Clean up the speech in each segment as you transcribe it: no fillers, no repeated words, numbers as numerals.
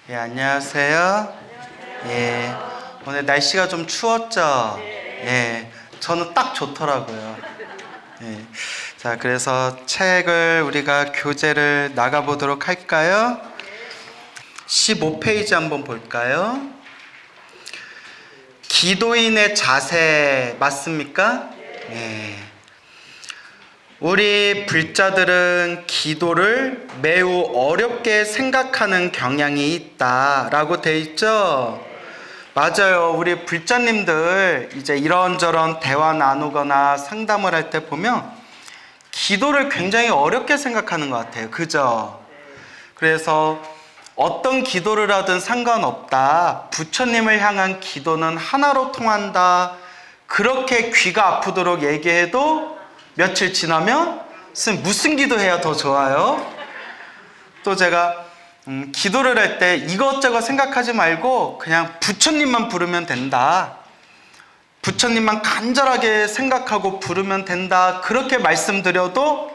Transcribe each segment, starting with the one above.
예, 안녕하세요. 예, 오늘 날씨가 좀 추웠죠? 예, 저는 딱 좋더라고요. 예, 자, 그래서 책을 우리가 교재를 나가보도록 할까요? 15페이지 한번 볼까요? 기도인의 자세 맞습니까? 예. 우리 불자들은 기도를 매우 어렵게 생각하는 경향이 있다라고 돼 있죠? 맞아요. 우리 불자님들 이제 이런저런 대화 나누거나 상담을 할 때 보면 기도를 굉장히 어렵게 생각하는 것 같아요. 그죠? 그래서 어떤 기도를 하든 상관없다. 부처님을 향한 기도는 하나로 통한다. 그렇게 귀가 아프도록 얘기해도 며칠 지나면 무슨 기도해야 더 좋아요? 또 제가 기도를 할 때 이것저것 생각하지 말고 그냥 부처님만 부르면 된다. 부처님만 간절하게 생각하고 부르면 된다. 그렇게 말씀드려도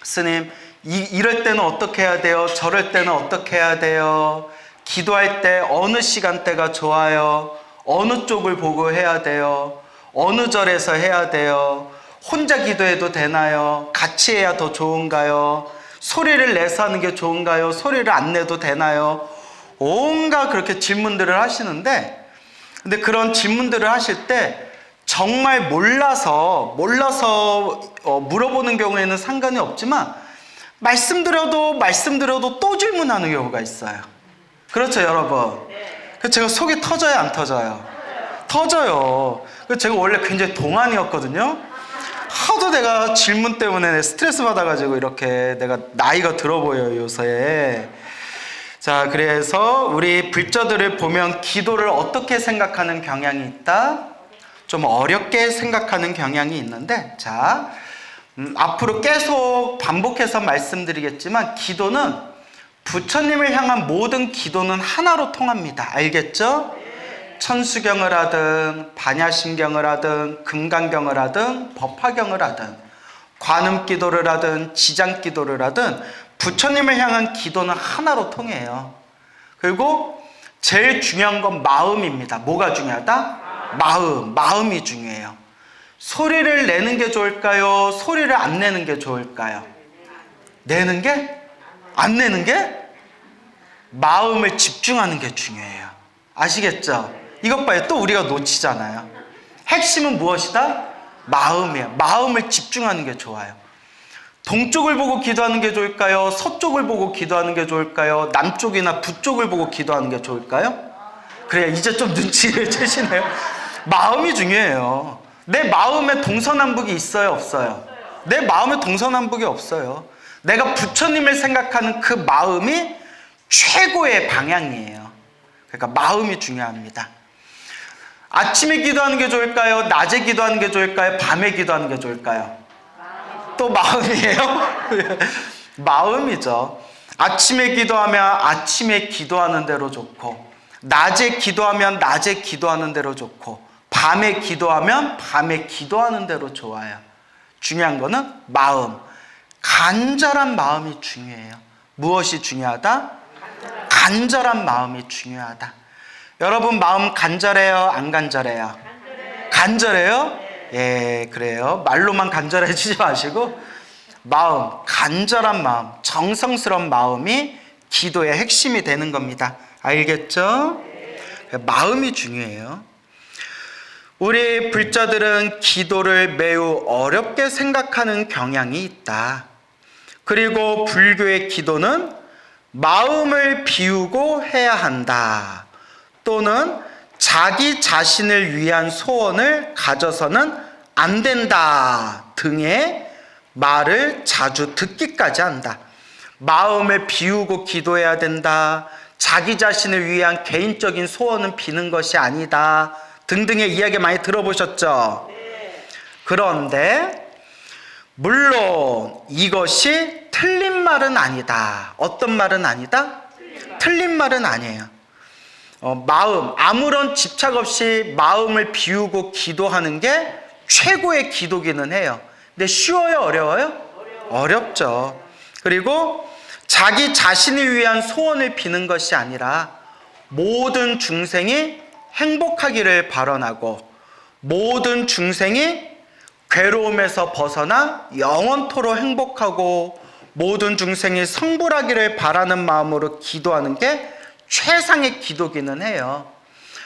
스님 이럴 때는 어떻게 해야 돼요? 저럴 때는 어떻게 해야 돼요? 기도할 때 어느 시간대가 좋아요? 어느 쪽을 보고 해야 돼요? 어느 절에서 해야 돼요? 혼자 기도해도 되나요? 같이 해야 더 좋은가요? 소리를 내서 하는 게 좋은가요? 소리를 안 내도 되나요? 온갖 그렇게 질문들을 하시는데, 근데 그런 질문들을 하실 때 정말 몰라서 물어보는 경우에는 상관이 없지만 말씀드려도 또 질문하는 경우가 있어요. 그렇죠, 여러분? 그래서 제가 속이 터져요, 안 터져요? 터져요. 그래서 제가 원래 굉장히 동안이었거든요. 하도 내가 질문 때문에 스트레스 받아가지고 이렇게 내가 나이가 들어 보여요, 요새. 자, 그래서 우리 불자들을 보면 기도를 어떻게 생각하는 경향이 있다? 좀 어렵게 생각하는 경향이 있는데, 자, 앞으로 계속 반복해서 말씀드리겠지만 기도는 부처님을 향한 모든 기도는 하나로 통합니다. 알겠죠? 천수경을 하든 반야심경을 하든 금강경을 하든 법화경을 하든 관음기도를 하든 지장기도를 하든 부처님을 향한 기도는 하나로 통해요. 그리고 제일 중요한 건 마음입니다. 뭐가 중요하다? 마음이 중요해요. 소리를 내는 게 좋을까요? 소리를 안 내는 게 좋을까요? 내는 게? 안 내는 게? 마음을 집중하는 게 중요해요. 아시겠죠? 이것 봐요. 또 우리가 놓치잖아요. 핵심은 무엇이다? 마음이에요. 마음을 집중하는 게 좋아요. 동쪽을 보고 기도하는 게 좋을까요? 서쪽을 보고 기도하는 게 좋을까요? 남쪽이나 북쪽을 보고 기도하는 게 좋을까요? 그래야 이제 좀 눈치를 채시네요. 마음이 중요해요. 내 마음에 동서남북이 있어요, 없어요? 내 마음에 동서남북이 없어요. 내가 부처님을 생각하는 그 마음이 최고의 방향이에요. 그러니까 마음이 중요합니다. 아침에 기도하는 게 좋을까요? 낮에 기도하는 게 좋을까요? 밤에 기도하는 게 좋을까요? 또 마음이에요? 마음이죠. 아침에 기도하면 아침에 기도하는 대로 좋고, 낮에 기도하면 낮에 기도하는 대로 좋고, 밤에 기도하면 밤에 기도하는 대로 좋아요. 중요한 거는 마음. 간절한 마음이 중요해요. 무엇이 중요하다? 간절한 마음이 중요하다. 여러분 마음 간절해요? 안 간절해요? 간절해요? 예, 그래요. 말로만 간절해지지 마시고 마음, 간절한 마음, 정성스러운 마음이 기도의 핵심이 되는 겁니다. 알겠죠? 마음이 중요해요. 우리 불자들은 기도를 매우 어렵게 생각하는 경향이 있다. 그리고 불교의 기도는 마음을 비우고 해야 한다. 또는 자기 자신을 위한 소원을 가져서는 안 된다 등의 말을 자주 듣기까지 한다. 마음을 비우고 기도해야 된다. 자기 자신을 위한 개인적인 소원은 비는 것이 아니다. 등등의 이야기 많이 들어보셨죠? 그런데 물론 이것이 틀린 말은 아니다. 어떤 말은 아니다? 틀린 말은 아니에요. 마음, 아무런 집착 없이 마음을 비우고 기도하는 게 최고의 기도기는 해요. 근데 쉬워요? 어려워요? 어렵죠. 그리고 자기 자신을 위한 소원을 비는 것이 아니라 모든 중생이 행복하기를 발언하고 모든 중생이 괴로움에서 벗어나 영원토록 행복하고 모든 중생이 성불하기를 바라는 마음으로 기도하는 게 최상의 기도기는 해요.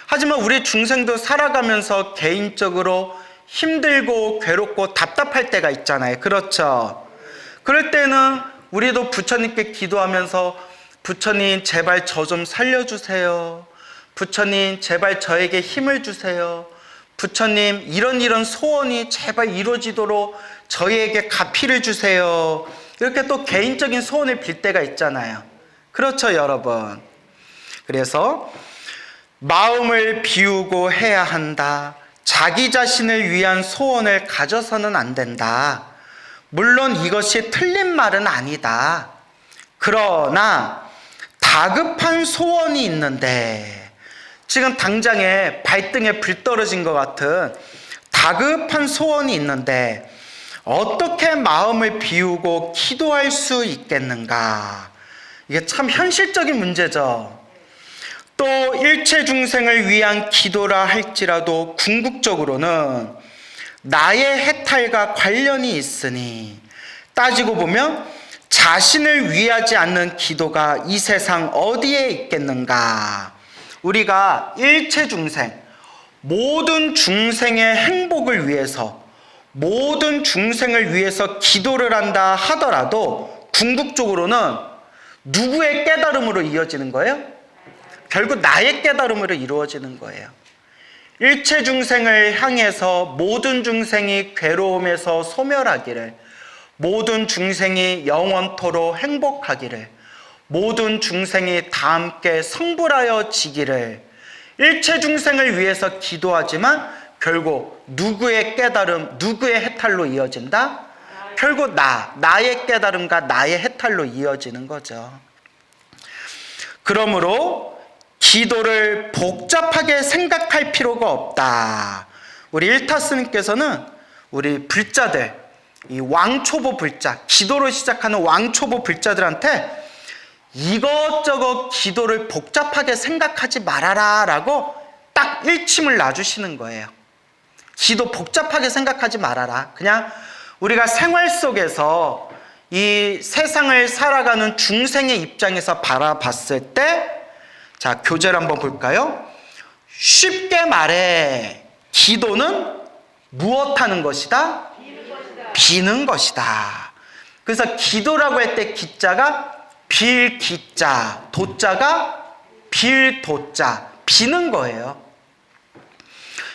하지만 우리 중생도 살아가면서 개인적으로 힘들고 괴롭고 답답할 때가 있잖아요. 그렇죠? 그럴 때는 우리도 부처님께 기도하면서 부처님 제발 저 좀 살려주세요. 부처님 제발 저에게 힘을 주세요. 부처님 이런 소원이 제발 이루어지도록 저희에게 가피를 주세요. 이렇게 또 개인적인 소원을 빌 때가 있잖아요. 그렇죠, 여러분? 그래서 마음을 비우고 해야 한다. 자기 자신을 위한 소원을 가져서는 안 된다. 물론 이것이 틀린 말은 아니다. 그러나 다급한 소원이 있는데, 지금 당장에 발등에 불 떨어진 것 같은 다급한 소원이 있는데 어떻게 마음을 비우고 기도할 수 있겠는가? 이게 참 현실적인 문제죠. 또 일체 중생을 위한 기도라 할지라도 궁극적으로는 나의 해탈과 관련이 있으니, 따지고 보면 자신을 위하지 않는 기도가 이 세상 어디에 있겠는가? 우리가 일체 중생, 모든 중생의 행복을 위해서, 모든 중생을 위해서 기도를 한다 하더라도 궁극적으로는 누구의 깨달음으로 이어지는 거예요? 결국 나의 깨달음으로 이루어지는 거예요. 일체 중생을 향해서 모든 중생이 괴로움에서 소멸하기를, 모든 중생이 영원토록 행복하기를, 모든 중생이 다 함께 성불하여 지기를, 일체 중생을 위해서 기도하지만 결국 누구의 깨달음, 누구의 해탈로 이어진다? 결국 나의 깨달음과 나의 해탈로 이어지는 거죠. 그러므로 기도를 복잡하게 생각할 필요가 없다. 우리 일타스님께서는 우리 불자들, 이 왕초보 불자, 기도를 시작하는 왕초보 불자들한테 이것저것 기도를 복잡하게 생각하지 말아라 라고 딱 일침을 놔주시는 거예요. 기도 복잡하게 생각하지 말아라. 그냥 우리가 생활 속에서 이 세상을 살아가는 중생의 입장에서 바라봤을 때, 자, 교재를 한번 볼까요? 쉽게 말해 기도는 무엇하는 것이다? 비는 것이다. 그래서 기도라고 할 때 기자가 빌 기자, 도자가 빌 도자, 비는 거예요.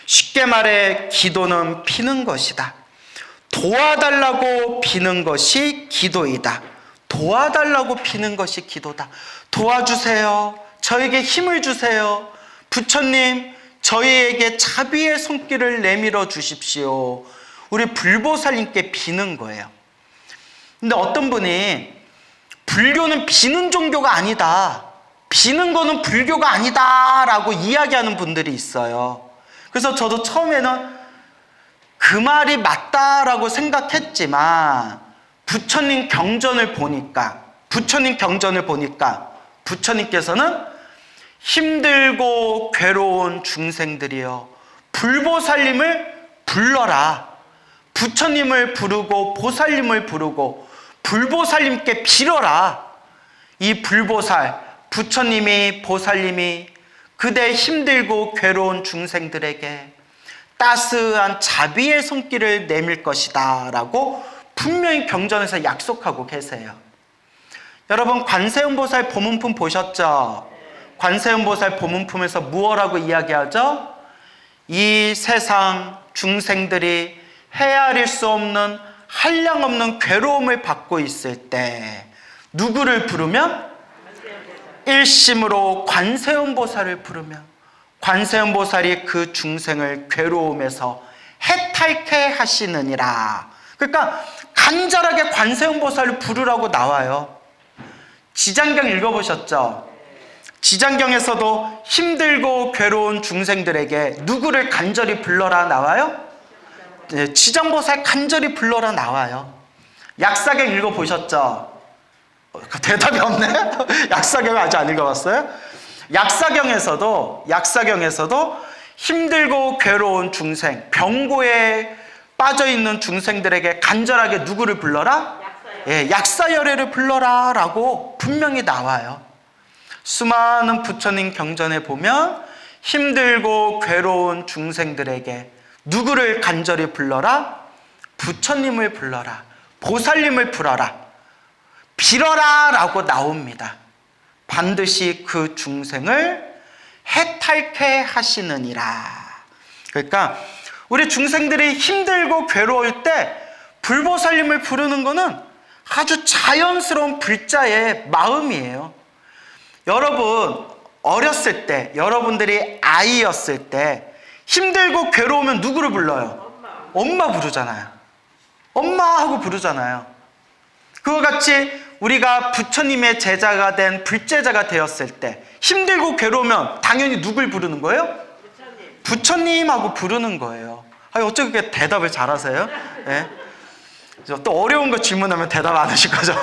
쉽게 말해 기도는 비는 것이다. 도와달라고 비는 것이 기도이다. 도와달라고 비는 것이 기도다. 도와주세요. 저에게 힘을 주세요. 부처님, 저희에게 자비의 손길을 내밀어 주십시오. 우리 불보살님께 비는 거예요. 근데 어떤 분이 불교는 비는 종교가 아니다, 비는 거는 불교가 아니다 라고 이야기하는 분들이 있어요. 그래서 저도 처음에는 그 말이 맞다라고 생각했지만 부처님 경전을 보니까 부처님께서는 힘들고 괴로운 중생들이여 불보살님을 불러라. 부처님을 부르고 보살님을 부르고 불보살님께 빌어라. 이 불보살, 부처님이, 보살님이 그대 힘들고 괴로운 중생들에게 따스한 자비의 손길을 내밀 것이다 라고 분명히 경전에서 약속하고 계세요. 여러분, 관세음보살 보문품 보셨죠? 관세음보살 보문품에서 무엇라고 이야기하죠? 이 세상 중생들이 헤아릴 수 없는 한량없는 괴로움을 받고 있을 때 누구를 부르면? 일심으로 관세음보살을 부르면 관세음보살이 그 중생을 괴로움에서 해탈케 하시느니라. 그러니까 간절하게 관세음보살을 부르라고 나와요. 지장경 읽어보셨죠? 지장경에서도 힘들고 괴로운 중생들에게 누구를 간절히 불러라 나와요? 지장보살 간절히 불러라 나와요. 약사경 읽어보셨죠? 대답이 없네? 약사경을 아직 안 읽어봤어요? 약사경에서도 힘들고 괴로운 중생, 병고에 빠져있는 중생들에게 간절하게 누구를 불러라? 예, 약사열애를 불러라 라고 분명히 나와요. 수많은 부처님 경전에 보면 힘들고 괴로운 중생들에게 누구를 간절히 불러라? 부처님을 불러라. 보살님을 불러라. 빌어라 라고 나옵니다. 반드시 그 중생을 해탈케 하시느니라. 그러니까 우리 중생들이 힘들고 괴로울 때 불보살님을 부르는 것은 아주 자연스러운 불자의 마음이에요. 여러분 어렸을 때, 여러분들이 아이였을 때 힘들고 괴로우면 누구를 불러요? 엄마 부르잖아요. 엄마 하고 부르잖아요. 그와 같이 우리가 부처님의 제자가 된 불제자가 되었을 때 힘들고 괴로우면 당연히 누굴 부르는 거예요? 부처님 하고 부르는 거예요. 아니, 어떻게 그렇게 대답을 잘하세요? 네? 또 어려운 거 질문하면 대답 안 하실 거죠?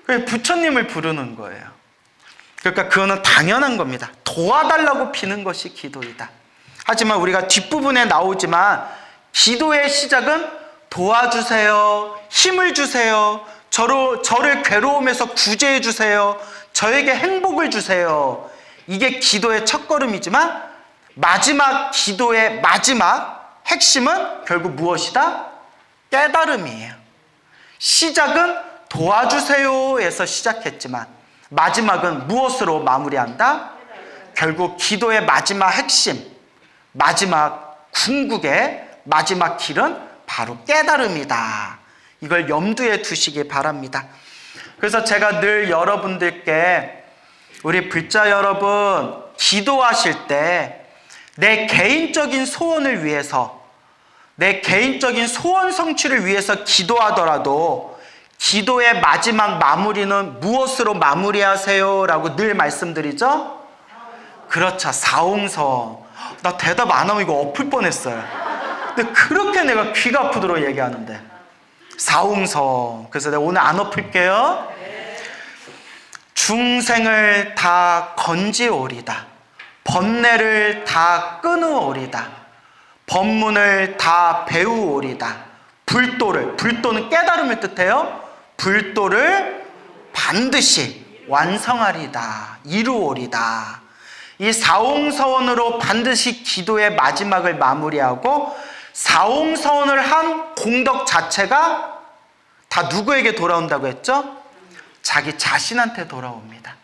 네? 부처님을 부르는 거예요. 그러니까 그거는 당연한 겁니다. 도와달라고 비는 것이 기도이다. 하지만 우리가 뒷부분에 나오지만 기도의 시작은 도와주세요, 힘을 주세요, 저를 괴로움에서 구제해 주세요, 저에게 행복을 주세요. 이게 기도의 첫걸음이지만 마지막 기도의 마지막 핵심은 결국 무엇이다? 깨달음이에요. 시작은 도와주세요에서 시작했지만 마지막은 무엇으로 마무리한다? 결국 기도의 마지막 핵심, 마지막 궁극의 마지막 길은 바로 깨달음이다. 이걸 염두에 두시기 바랍니다. 그래서 제가 늘 여러분들께, 우리 불자 여러분, 기도하실 때 내 개인적인 소원을 위해서, 내 개인적인 소원 성취를 위해서 기도하더라도 기도의 마지막 마무리는 무엇으로 마무리하세요? 라고 늘 말씀드리죠? 그렇죠. 사옹서. 나 대답 안 하면 이거 엎을 뻔했어요. 근데 그렇게 내가 귀가 아프도록 얘기하는데. 사옹서. 그래서 내가 오늘 안 엎을게요. 중생을 다 건지오리다. 번뇌를 다 끊으오리다. 법문을 다 배우오리다. 불도는 깨달음을 뜻해요. 불도를 반드시 완성하리다. 이루오리다. 이 사옹서원으로 반드시 기도의 마지막을 마무리하고 사옹서원을 한 공덕 자체가 다 누구에게 돌아온다고 했죠? 자기 자신한테 돌아옵니다.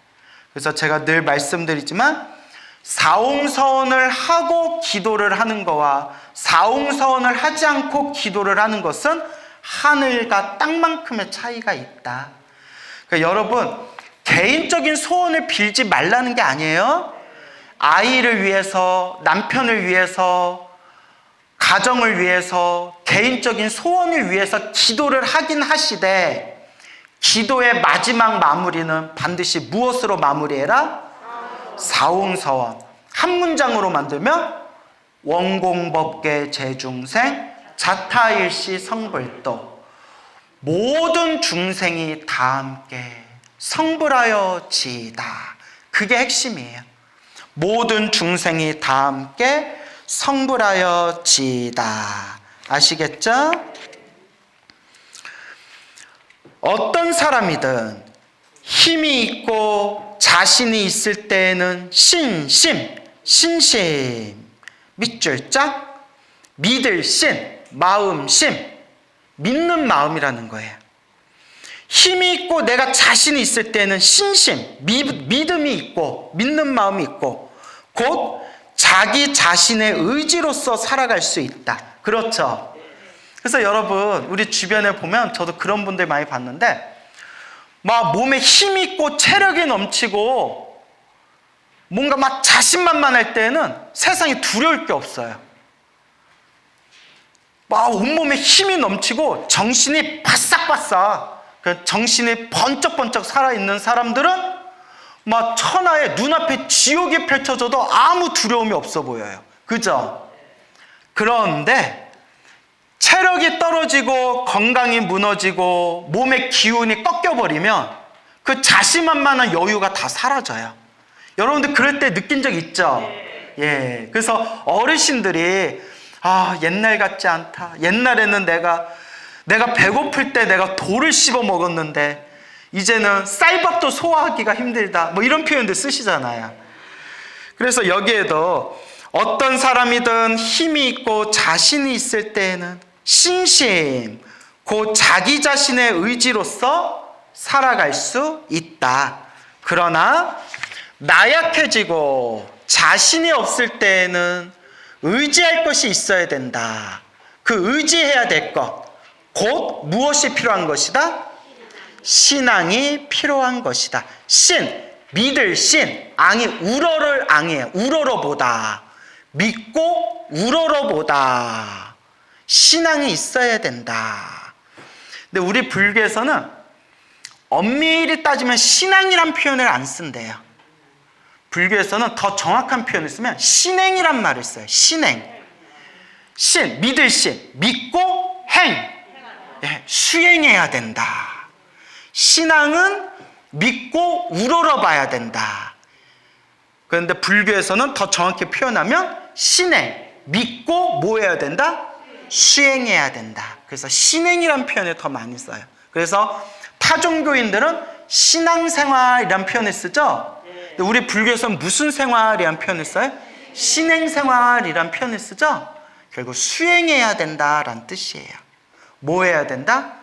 그래서 제가 늘 말씀드리지만 사옹서원을 하고 기도를 하는 거와 사옹서원을 하지 않고 기도를 하는 것은 하늘과 땅만큼의 차이가 있다. 그러니까 여러분, 개인적인 소원을 빌지 말라는 게 아니에요. 아이를 위해서, 남편을 위해서, 가정을 위해서, 개인적인 소원을 위해서 기도를 하긴 하시되 기도의 마지막 마무리는 반드시 무엇으로 마무리해라? 사옹서원. 한 문장으로 만들면 원공법계 제중생 자타일시 성불도, 모든 중생이 다 함께 성불하여 지이다. 그게 핵심이에요. 모든 중생이 다 함께 성불하여 지이다. 아시겠죠? 어떤 사람이든 힘이 있고 자신이 있을 때에는 신심, 밑줄 짝, 믿을 신, 마음심, 믿는 마음이라는 거예요. 힘이 있고 내가 자신이 있을 때는 신심, 믿음이 있고 믿는 마음이 있고 곧 자기 자신의 의지로서 살아갈 수 있다. 그렇죠? 그래서 여러분, 우리 주변에 보면 저도 그런 분들 많이 봤는데 막 몸에 힘이 있고 체력이 넘치고 뭔가 막 자신만만할 때는 세상에 두려울 게 없어요. 막 온몸에 힘이 넘치고 정신이 바싹바싹, 정신이 번쩍번쩍 살아있는 사람들은 막 천하에 눈앞에 지옥이 펼쳐져도 아무 두려움이 없어 보여요. 그죠? 그런데 체력이 떨어지고 건강이 무너지고 몸의 기운이 꺾여버리면 그 자신만만한 여유가 다 사라져요. 여러분들 그럴 때 느낀 적 있죠? 예. 그래서 어르신들이 옛날 같지 않다. 옛날에는 내가 배고플 때 내가 돌을 씹어 먹었는데 이제는 쌀밥도 소화하기가 힘들다. 뭐 이런 표현들 쓰시잖아요. 그래서 여기에도 어떤 사람이든 힘이 있고 자신이 있을 때에는 신심, 곧 자기 자신의 의지로서 살아갈 수 있다. 그러나 나약해지고 자신이 없을 때에는 의지할 것이 있어야 된다. 그 의지해야 될 것, 곧 무엇이 필요한 것이다? 신앙이 필요한 것이다. 신, 믿을 신, 앙이 우러를 앙이에요. 우러러보다. 믿고 우러러보다. 신앙이 있어야 된다. 근데 우리 불교에서는 엄밀히 따지면 신앙이란 표현을 안 쓴대요. 불교에서는 더 정확한 표현을 쓰면 신행이란 말을 써요. 신행. 신, 믿을 신, 믿고 행. 예, 수행해야 된다. 신앙은 믿고 우러러봐야 된다. 그런데 불교에서는 더 정확히 표현하면 신행, 믿고 뭐 해야 된다? 수행해야 된다. 그래서 신행이란 표현을 더 많이 써요. 그래서 타종교인들은 신앙생활이란 표현을 쓰죠. 근데 우리 불교에서는 무슨 생활이란 표현을 써요? 신행생활이란 표현을 쓰죠. 결국 수행해야 된다라는 뜻이에요. 뭐 해야 된다?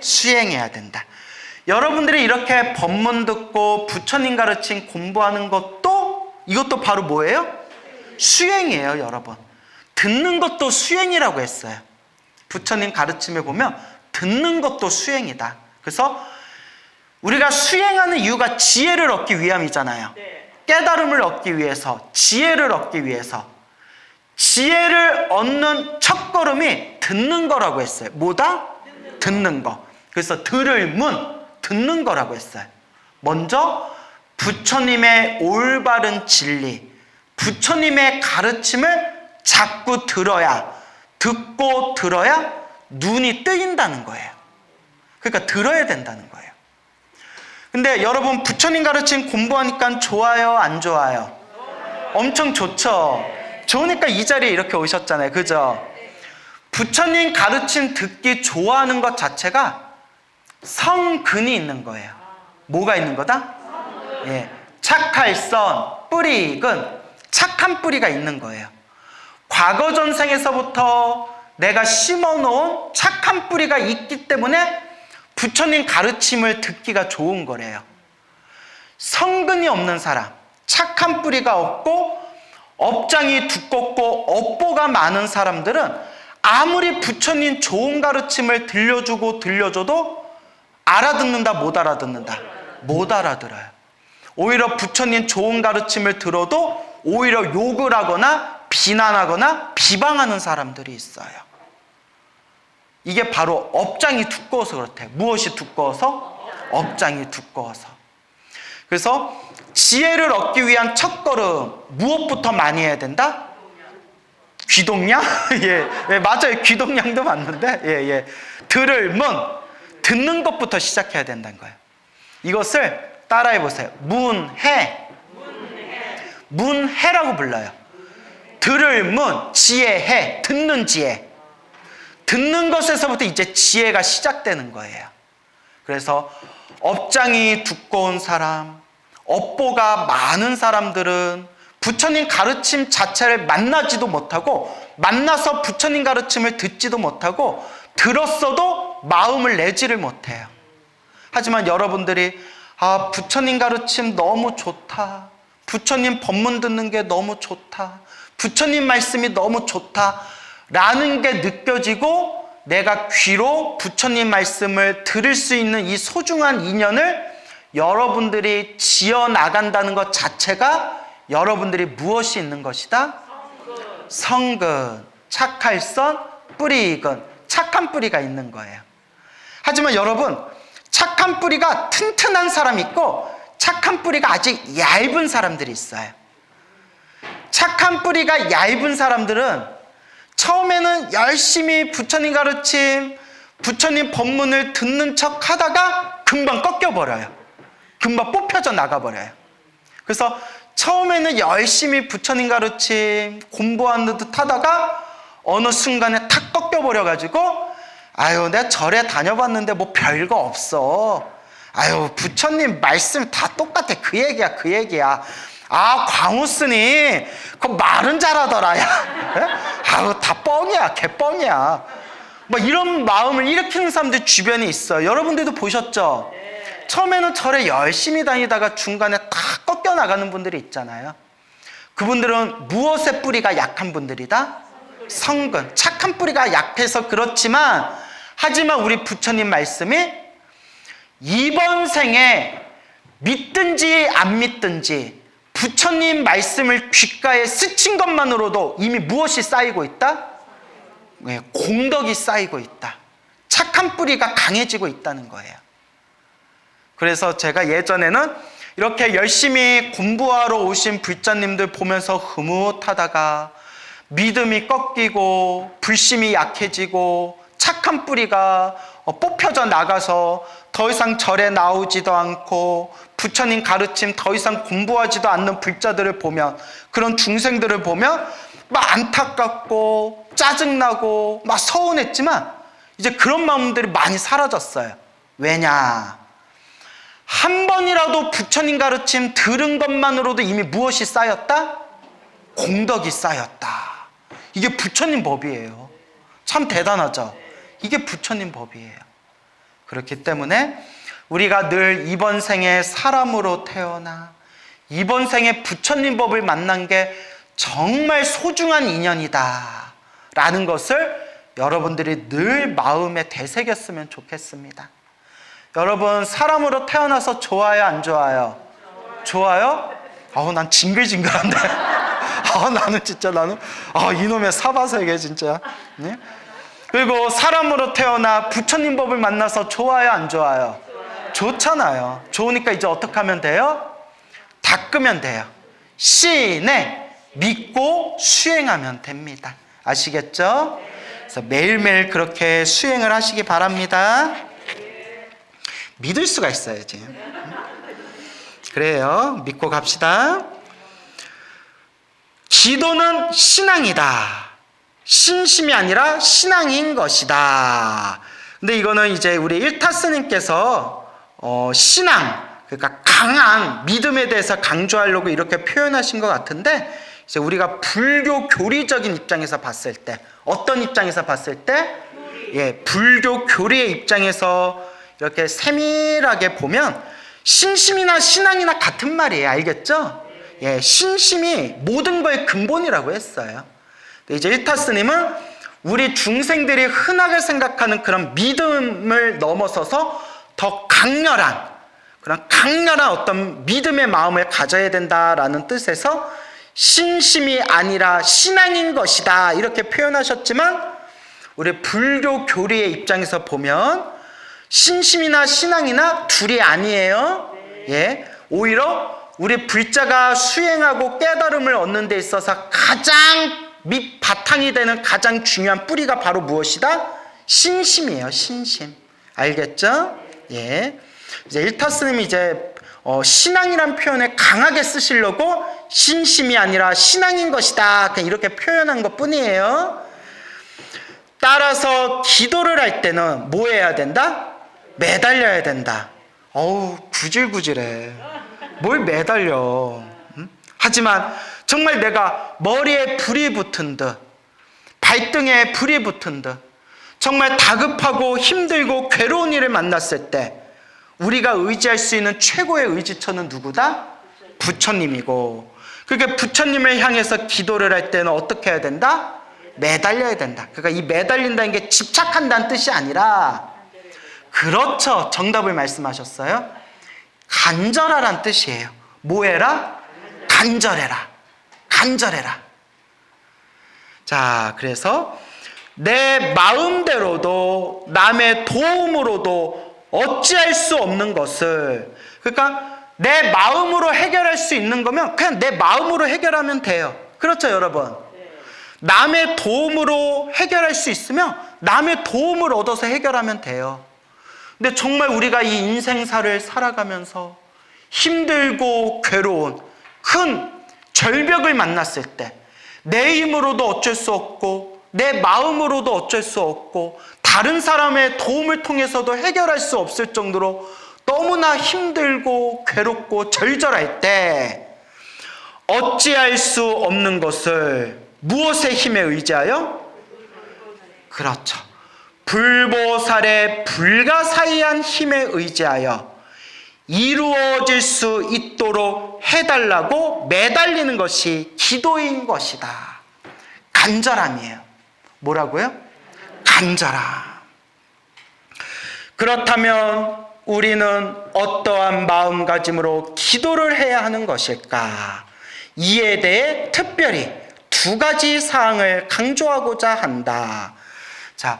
수행해야 된다. 여러분들이 이렇게 법문 듣고 부처님 가르친 공부하는 것도 이것도 바로 뭐예요? 수행이에요, 여러분. 듣는 것도 수행이라고 했어요. 부처님 가르침에 보면 듣는 것도 수행이다. 그래서 우리가 수행하는 이유가 지혜를 얻기 위함이잖아요. 깨달음을 얻기 위해서, 지혜를 얻기 위해서. 지혜를 얻는 첫걸음이 듣는 거라고 했어요. 뭐다? 듣는 거. 그래서 들을 문, 듣는 거라고 했어요. 먼저 부처님의 올바른 진리, 부처님의 가르침을 자꾸 들어야, 듣고 들어야 눈이 뜨인다는 거예요. 그러니까 들어야 된다는 거예요. 근데 여러분 부처님 가르침 공부하니까 좋아요, 안 좋아요? 엄청 좋죠. 좋으니까 이 자리에 이렇게 오셨잖아요. 그죠? 부처님 가르침 듣기 좋아하는 것 자체가 성근이 있는 거예요. 뭐가 있는 거다? 예, 착할선, 뿌리익은 착한 뿌리가 있는 거예요. 과거 전생에서부터 내가 심어놓은 착한 뿌리가 있기 때문에 부처님 가르침을 듣기가 좋은 거래요. 성근이 없는 사람, 착한 뿌리가 없고 업장이 두껍고 업보가 많은 사람들은 아무리 부처님 좋은 가르침을 들려줘도 알아듣는다, 못 알아듣는다? 못 알아들어요. 오히려 부처님 좋은 가르침을 들어도 오히려 욕을 하거나 비난하거나 비방하는 사람들이 있어요. 이게 바로 업장이 두꺼워서 그렇대. 무엇이 두꺼워서? 업장이 두꺼워서. 그래서 지혜를 얻기 위한 첫걸음, 무엇부터 많이 해야 된다? 귀동냥? 예, 맞아요. 귀동냥도 맞는데, 예. 들을 문, 듣는 것부터 시작해야 된다는 거예요. 이것을 따라해 보세요. 문해. 문해라고 불러요. 들을 문, 지혜해, 듣는 지혜. 듣는 것에서부터 이제 지혜가 시작되는 거예요. 그래서 업장이 두꺼운 사람, 업보가 많은 사람들은 부처님 가르침 자체를 만나지도 못하고 만나서 부처님 가르침을 듣지도 못하고 들었어도 마음을 내지를 못해요. 하지만 여러분들이 부처님 가르침 너무 좋다. 부처님 법문 듣는 게 너무 좋다. 부처님 말씀이 너무 좋다. 라는 게 느껴지고 내가 귀로 부처님 말씀을 들을 수 있는 이 소중한 인연을 여러분들이 지어나간다는 것 자체가 여러분들이 무엇이 있는 것이다? 성근, 착할선, 뿌리익은 착한 뿌리가 있는 거예요. 하지만 여러분, 착한 뿌리가 튼튼한 사람이 있고 착한 뿌리가 아직 얇은 사람들이 있어요. 착한 뿌리가 얇은 사람들은 처음에는 열심히 부처님 가르침, 부처님 법문을 듣는 척 하다가 금방 꺾여버려요. 금방 뽑혀져 나가버려요. 그래서 처음에는 열심히 부처님 가르침 공부하는 듯 하다가 어느 순간에 탁 꺾여버려가지고 아유, 내가 절에 다녀봤는데 뭐 별거 없어. 아유, 부처님 말씀 다 똑같아. 그 얘기야, 그 얘기야. 아, 광우 스님, 그 말은 잘하더라, 야. 아유, 다 뻥이야, 개뻥이야. 뭐 이런 마음을 일으키는 사람들 주변에 있어요. 여러분들도 보셨죠? 처음에는 절에 열심히 다니다가 중간에 탁 꺾여 나가는 분들이 있잖아요. 그분들은 무엇의 뿌리가 약한 분들이다? 성근. 착한 뿌리가 약해서 그렇지만, 하지만 우리 부처님 말씀이 이번 생에 믿든지 안 믿든지 부처님 말씀을 귓가에 스친 것만으로도 이미 무엇이 쌓이고 있다? 네, 공덕이 쌓이고 있다. 착한 뿌리가 강해지고 있다는 거예요. 그래서 제가 예전에는 이렇게 열심히 공부하러 오신 불자님들 보면서 흐뭇하다가 믿음이 꺾이고 불심이 약해지고 착한 뿌리가 뽑혀져 나가서 더 이상 절에 나오지도 않고 부처님 가르침 더 이상 공부하지도 않는 불자들을 보면, 그런 중생들을 보면 막 안타깝고 짜증나고 막 서운했지만 이제 그런 마음들이 많이 사라졌어요. 왜냐? 한 번이라도 부처님 가르침 들은 것만으로도 이미 무엇이 쌓였다? 공덕이 쌓였다. 이게 부처님 법이에요. 참 대단하죠? 이게 부처님 법이에요. 그렇기 때문에 우리가 늘 이번 생에 사람으로 태어나 이번 생에 부처님 법을 만난 게 정말 소중한 인연이다 라는 것을 여러분들이 늘 마음에 되새겼으면 좋겠습니다. 여러분, 사람으로 태어나서 좋아요, 안 좋아요? 좋아요? 난 징글징글한데. 나는 진짜 이놈의 사바세계 진짜. 네? 그리고 사람으로 태어나 부처님 법을 만나서 좋아요, 안 좋아요? 좋잖아요. 좋으니까 이제 어떻게 하면 돼요? 닦으면 돼요. 신행, 믿고 수행하면 됩니다. 아시겠죠? 그래서 매일매일 그렇게 수행을 하시기 바랍니다. 믿을 수가 있어야지. 그래요. 믿고 갑시다. 기도는 신앙이다. 신심이 아니라 신앙인 것이다. 근데 이거는 이제 우리 일타스님께서 신앙, 그러니까 강한 믿음에 대해서 강조하려고 이렇게 표현하신 것 같은데, 이제 우리가 불교 교리적인 입장에서 봤을 때, 어떤 입장에서 봤을 때? 예, 불교 교리의 입장에서 이렇게 세밀하게 보면 신심이나 신앙이나 같은 말이에요. 알겠죠? 예, 신심이 모든 거의 근본이라고 했어요. 이제 일타스님은 우리 중생들이 흔하게 생각하는 그런 믿음을 넘어서서 더 강렬한 어떤 믿음의 마음을 가져야 된다라는 뜻에서 신심이 아니라 신앙인 것이다 이렇게 표현하셨지만, 우리 불교 교리의 입장에서 보면 신심이나 신앙이나 둘이 아니에요. 예, 오히려 우리 불자가 수행하고 깨달음을 얻는 데 있어서 가장 밑바탕이 되는 가장 중요한 뿌리가 바로 무엇이다? 신심이에요. 신심. 알겠죠? 예. 이제 일타스님이 이제 신앙이란 표현을 강하게 쓰시려고 신심이 아니라 신앙인 것이다 그냥 이렇게 표현한 것 뿐이에요. 따라서 기도를 할 때는 뭐 해야 된다? 매달려야 된다. 구질구질해. 뭘 매달려. 응? 하지만 정말 내가 머리에 불이 붙은 듯, 발등에 불이 붙은 듯, 정말 다급하고 힘들고 괴로운 일을 만났을 때 우리가 의지할 수 있는 최고의 의지처는 누구다? 부처님이고, 그러니까 부처님을 향해서 기도를 할 때는 어떻게 해야 된다? 매달려야 된다. 그러니까 이 매달린다는 게 집착한다는 뜻이 아니라, 그렇죠, 정답을 말씀하셨어요. 간절하란 뜻이에요. 뭐 해라? 간절해라. 간절해라. 자, 그래서 내 마음대로도 남의 도움으로도 어찌할 수 없는 것을, 그러니까 내 마음으로 해결할 수 있는 거면 그냥 내 마음으로 해결하면 돼요. 그렇죠, 여러분? 남의 도움으로 해결할 수 있으면 남의 도움을 얻어서 해결하면 돼요. 근데 정말 우리가 이 인생사를 살아가면서 힘들고 괴로운 큰 절벽을 만났을 때 내 힘으로도 어쩔 수 없고 내 마음으로도 어쩔 수 없고 다른 사람의 도움을 통해서도 해결할 수 없을 정도로 너무나 힘들고 괴롭고 절절할 때 어찌할 수 없는 것을 무엇의 힘에 의지하여? 그렇죠. 불보살의 불가사의한 힘에 의지하여 이루어질 수 있도록 해달라고 매달리는 것이 기도인 것이다. 간절함이에요. 뭐라고요? 간절함. 그렇다면 우리는 어떠한 마음가짐으로 기도를 해야 하는 것일까? 이에 대해 특별히 두 가지 사항을 강조하고자 한다. 자,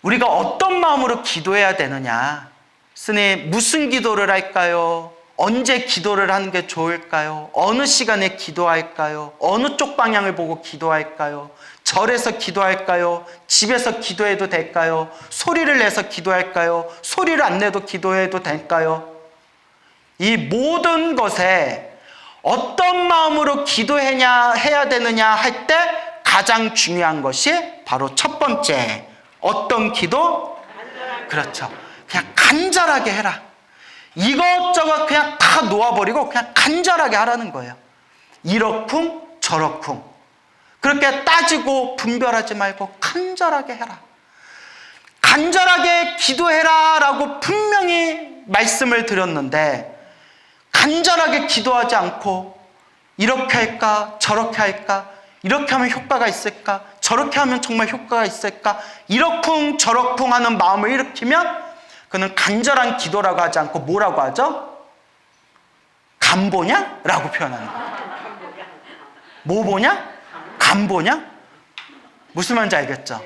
우리가 어떤 마음으로 기도해야 되느냐? 스님, 무슨 기도를 할까요? 언제 기도를 하는 게 좋을까요? 어느 시간에 기도할까요? 어느 쪽 방향을 보고 기도할까요? 절에서 기도할까요? 집에서 기도해도 될까요? 소리를 내서 기도할까요? 소리를 안 내도 기도해도 될까요? 이 모든 것에 어떤 마음으로 해야 되느냐 할 때 가장 중요한 것이 바로 첫 번째, 어떤 기도? 그렇죠. 그냥 간절하게 해라. 이것저것 그냥 다 놓아버리고 그냥 간절하게 하라는 거예요. 이러쿵 저러쿵 그렇게 따지고 분별하지 말고 간절하게 해라. 간절하게 기도해라 라고 분명히 말씀을 드렸는데 간절하게 기도하지 않고 이렇게 할까 저렇게 할까, 이렇게 하면 효과가 있을까 저렇게 하면 정말 효과가 있을까, 이러쿵 저러쿵 하는 마음을 일으키면 그는 간절한 기도라고 하지 않고 뭐라고 하죠? 간보냐? 라고 표현하는 거예요. 뭐 보냐? 간보냐? 무슨 말인지 알겠죠?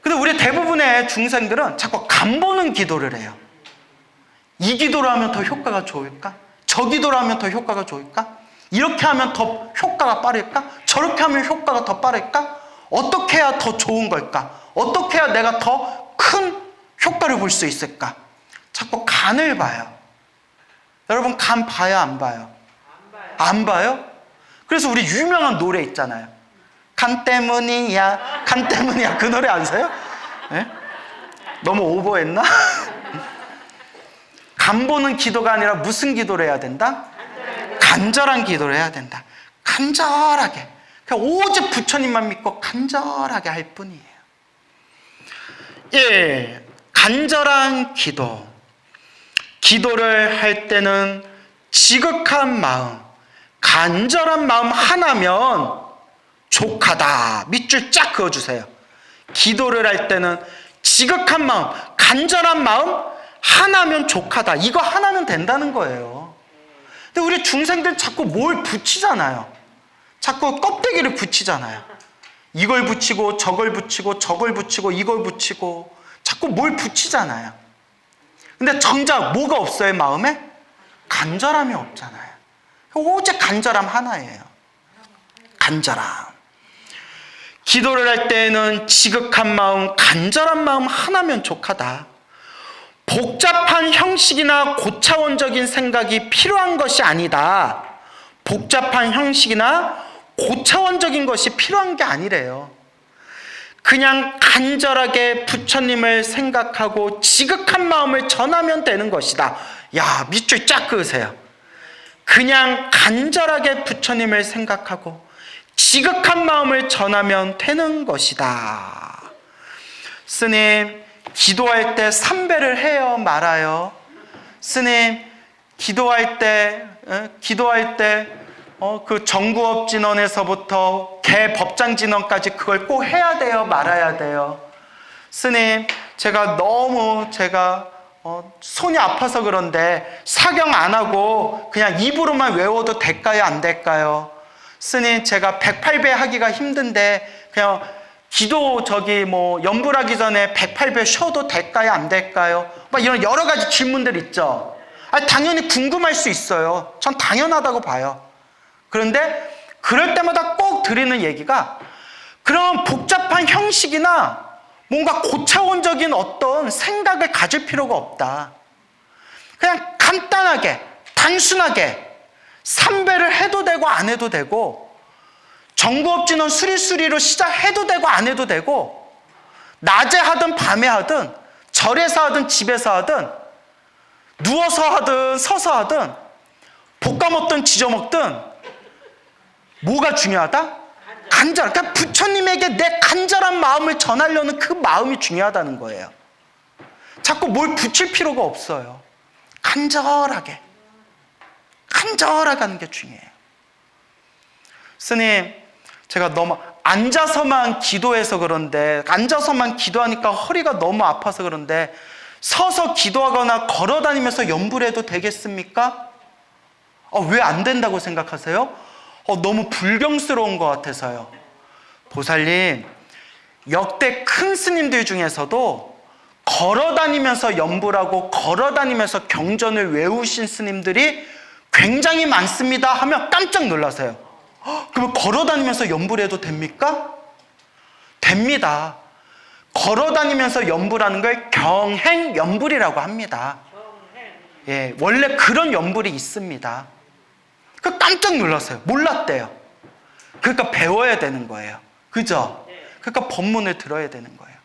근데 우리 대부분의 중생들은 자꾸 간보는 기도를 해요. 이 기도를 하면 더 효과가 좋을까? 저 기도를 하면 더 효과가 좋을까? 이렇게 하면 더 효과가 빠를까? 저렇게 하면 효과가 더 빠를까? 어떻게 해야 더 좋은 걸까? 어떻게 해야 내가 더 큰 효과를 볼 수 있을까? 자꾸 간을 봐요. 여러분, 간 봐요, 안 봐요? 안 봐요? 그래서 우리 유명한 노래 있잖아요. 간 때문이야, 간 때문이야. 그 노래 아세요? 네? 너무 오버했나? 간 보는 기도가 아니라 무슨 기도를 해야 된다? 간절한 기도를 해야 된다. 간절하게. 그냥 오직 부처님만 믿고 간절하게 할 뿐이에요. 1. 간절한 기도. 기도를 할 때는 지극한 마음, 간절한 마음 하나면 족하다. 밑줄 쫙 그어주세요. 기도를 할 때는 지극한 마음, 간절한 마음 하나면 족하다. 이거 하나면 된다는 거예요. 근데 우리 중생들 자꾸 뭘 붙이잖아요. 자꾸 껍데기를 붙이잖아요. 이걸 붙이고 저걸 붙이고 저걸 붙이고 이걸 붙이고 자꾸 뭘 붙이잖아요. 근데 정작 뭐가 없어요, 마음에? 간절함이 없잖아요. 오직 간절함 하나예요. 간절함. 기도를 할 때에는 지극한 마음, 간절한 마음 하나면 족하다. 복잡한 형식이나 고차원적인 생각이 필요한 것이 아니다. 복잡한 형식이나 고차원적인 것이 필요한 게 아니래요. 그냥 간절하게 부처님을 생각하고 지극한 마음을 전하면 되는 것이다. 야, 밑줄 쫙 그으세요. 그냥 간절하게 부처님을 생각하고 지극한 마음을 전하면 되는 것이다. 스님, 기도할 때 삼배를 해요, 말아요? 스님, 기도할 때 그 정구업진원에서부터 개법장진원까지 그걸 꼭 해야 돼요, 말아야 돼요? 스님, 제가 너무 손이 아파서 그런데 사경 안 하고 그냥 입으로만 외워도 될까요, 안 될까요? 스님, 제가 108배 하기가 힘든데 그냥 기도 연불하기 전에 108배 쉬어도 될까요, 안 될까요? 막 이런 여러 가지 질문들 있죠. 당연히 궁금할 수 있어요. 전 당연하다고 봐요. 그런데 그럴 때마다 꼭 드리는 얘기가 그런 복잡한 형식이나 뭔가 고차원적인 어떤 생각을 가질 필요가 없다. 그냥 간단하게, 단순하게 삼배를 해도 되고 안 해도 되고, 정구업진원 수리수리로 시작해도 되고 안 해도 되고, 낮에 하든 밤에 하든, 절에서 하든 집에서 하든, 누워서 하든 서서 하든, 볶아 먹든 지져 먹든, 뭐가 중요하다? 간절. 그러니까 부처님에게 내 간절한 마음을 전하려는 그 마음이 중요하다는 거예요. 자꾸 뭘 붙일 필요가 없어요. 간절하게 하는 게 중요해요. 스님, 제가 너무 앉아서만 기도해서 그런데, 앉아서만 기도하니까 허리가 너무 아파서 그런데 서서 기도하거나 걸어다니면서 염불 해도 되겠습니까? 왜 안 된다고 생각하세요? 너무 불경스러운 것 같아서요. 보살님, 역대 큰 스님들 중에서도 걸어다니면서 염불하고 걸어다니면서 경전을 외우신 스님들이 굉장히 많습니다 하면 깜짝 놀라세요. 그러면 걸어다니면서 염불해도 됩니까? 됩니다. 걸어다니면서 염불하는 걸 경행염불이라고 합니다. 예, 원래 그런 염불이 있습니다. 깜짝 놀랐어요. 몰랐대요. 그러니까 배워야 되는 거예요. 그죠? 그러니까 법문을 들어야 되는 거예요.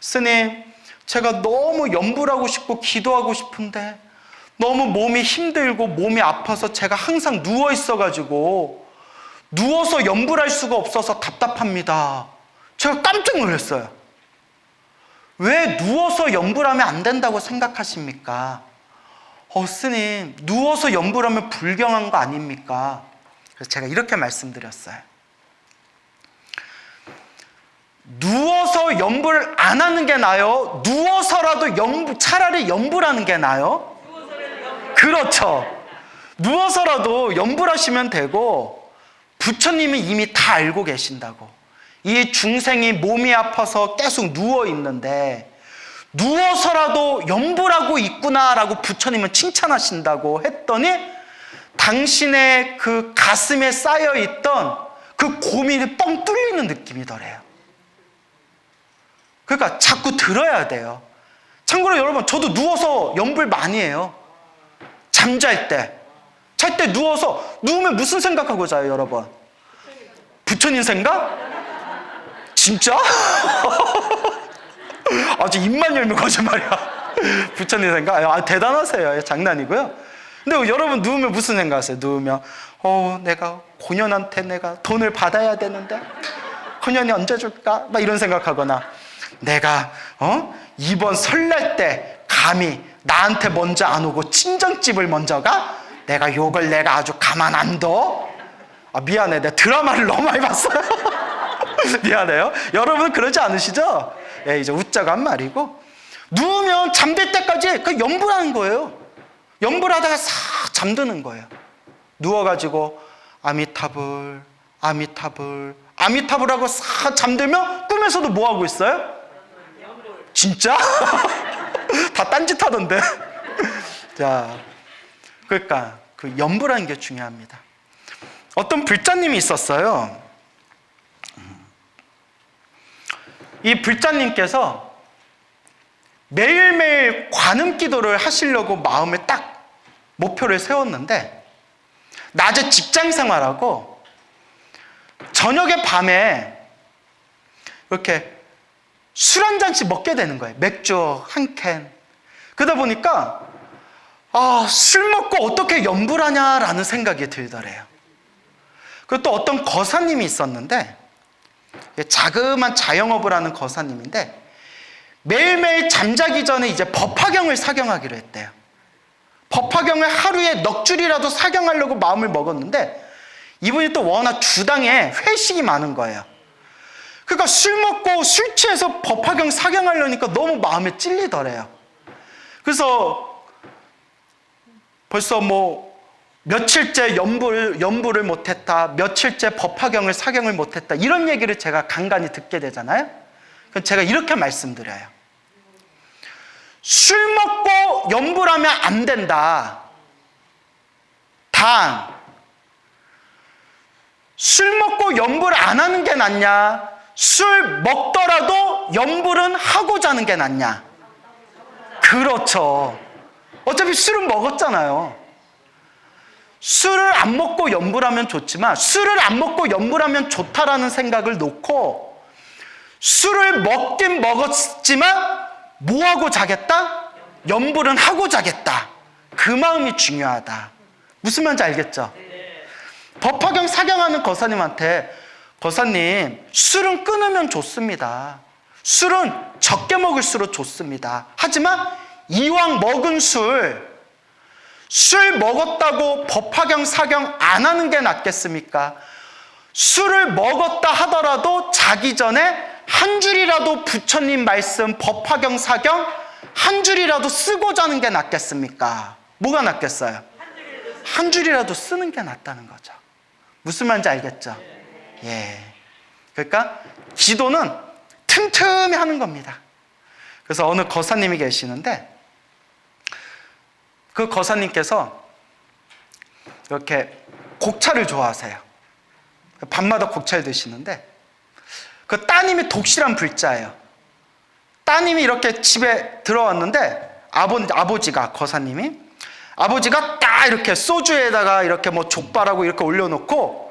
스님, 제가 너무 염불하고 싶고 기도하고 싶은데 너무 몸이 힘들고 몸이 아파서 제가 항상 누워 있어가지고 누워서 염불할 수가 없어서 답답합니다. 제가 깜짝 놀랐어요. 왜 누워서 염불하면 안 된다고 생각하십니까? 스님, 누워서 염불하면 불경한 거 아닙니까? 그래서 제가 이렇게 말씀드렸어요. 누워서 염불 안 하는 게 나아요? 누워서라도 차라리 염불하는 게 나아요? 그렇죠. 누워서라도 염불하시면 되고, 부처님은 이미 다 알고 계신다고. 이 중생이 몸이 아파서 계속 누워 있는데 누워서라도 염불하고 있구나라고 부처님은 칭찬하신다고 했더니 당신의 그 가슴에 쌓여있던 그 고민이 뻥 뚫리는 느낌이더래요. 그러니까 자꾸 들어야 돼요. 참고로 여러분, 저도 누워서 염불 많이 해요. 잠잘 때. 잘 때 누우면 무슨 생각하고 자요, 여러분? 부처님 생각? 진짜? 아주 입만 열면 거짓말이야. 부처님 생각? 대단하세요. 장난이고요. 근데 여러분 누우면 무슨 생각하세요? 누우면 내가 고년한테 내가 돈을 받아야 되는데 고년이 언제 줄까? 막 이런 생각하거나, 내가 이번 설날 때 감히 나한테 먼저 안 오고 친정집을 먼저 가? 내가 요걸 내가 아주 가만 안 둬? 미안해, 내가 드라마를 너무 많이 봤어요. 미안해요. 여러분 그러지 않으시죠? 예, 이제 웃자고 한 말이고, 누우면 잠들 때까지 그 염불하는 거예요. 염불하다가 싹 잠드는 거예요. 누워가지고 아미타불 아미타불 아미타불 하고 싹 잠들면 꿈에서도 뭐 하고 있어요? 진짜? 다 딴짓 하던데. 자, 그러니까 그 염불하는 게 중요합니다. 어떤 불자님이 있었어요. 이 불자님께서 매일매일 관음 기도를 하시려고 마음에 딱 목표를 세웠는데, 낮에 직장 생활하고 저녁에 밤에 이렇게 술 한 잔씩 먹게 되는 거예요. 맥주 한 캔. 그러다 보니까 술 먹고 어떻게 염불하냐라는 생각이 들더래요. 그리고 또 어떤 거사님이 있었는데, 자그만 자영업을 하는 거사님인데 매일매일 잠자기 전에 이제 법화경을 사경하기로 했대요. 법화경을 하루에 넉 줄이라도 사경하려고 마음을 먹었는데, 이분이 또 워낙 주당에 회식이 많은 거예요. 그러니까 술 먹고 술 취해서 법화경 사경하려니까 너무 마음에 찔리더래요. 그래서 벌써 며칠째 염불을 못했다, 며칠째 법화경을 사경을 못했다, 이런 얘기를 제가 간간히 듣게 되잖아요. 그럼 제가 이렇게 말씀드려요. 술 먹고 염불하면 안 된다. 단, 술 먹고 염불 안 하는 게 낫냐, 술 먹더라도 염불은 하고 자는 게 낫냐? 그렇죠. 어차피 술은 먹었잖아요. 술을 안 먹고 염불하면 좋지만 술을 안 먹고 염불하면 좋다라는 생각을 놓고 술을 먹긴 먹었지만 뭐하고 자겠다? 염불은 하고 자겠다. 그 마음이 중요하다. 무슨 말인지 알겠죠? 법화경 사경하는 거사님한테 거사님, 술은 끊으면 좋습니다. 술은 적게 먹을수록 좋습니다. 하지만 이왕 먹은 술 먹었다고 법화경 사경 안 하는 게 낫겠습니까? 술을 먹었다 하더라도 자기 전에 한 줄이라도 부처님 말씀 법화경 사경 한 줄이라도 쓰고 자는 게 낫겠습니까? 뭐가 낫겠어요? 한 줄이라도 쓰는 게 낫다는 거죠. 무슨 말인지 알겠죠? 예. 그러니까 기도는 틈틈이 하는 겁니다. 그래서 어느 거사님이 계시는데 그 거사님께서 이렇게 곡차를 좋아하세요. 밤마다 곡차를 드시는데 그 따님이 독실한 불자예요. 따님이 이렇게 집에 들어왔는데 아버지가 거사님이 아버지가 딱 이렇게 소주에다가 이렇게 뭐 족발하고 이렇게 올려놓고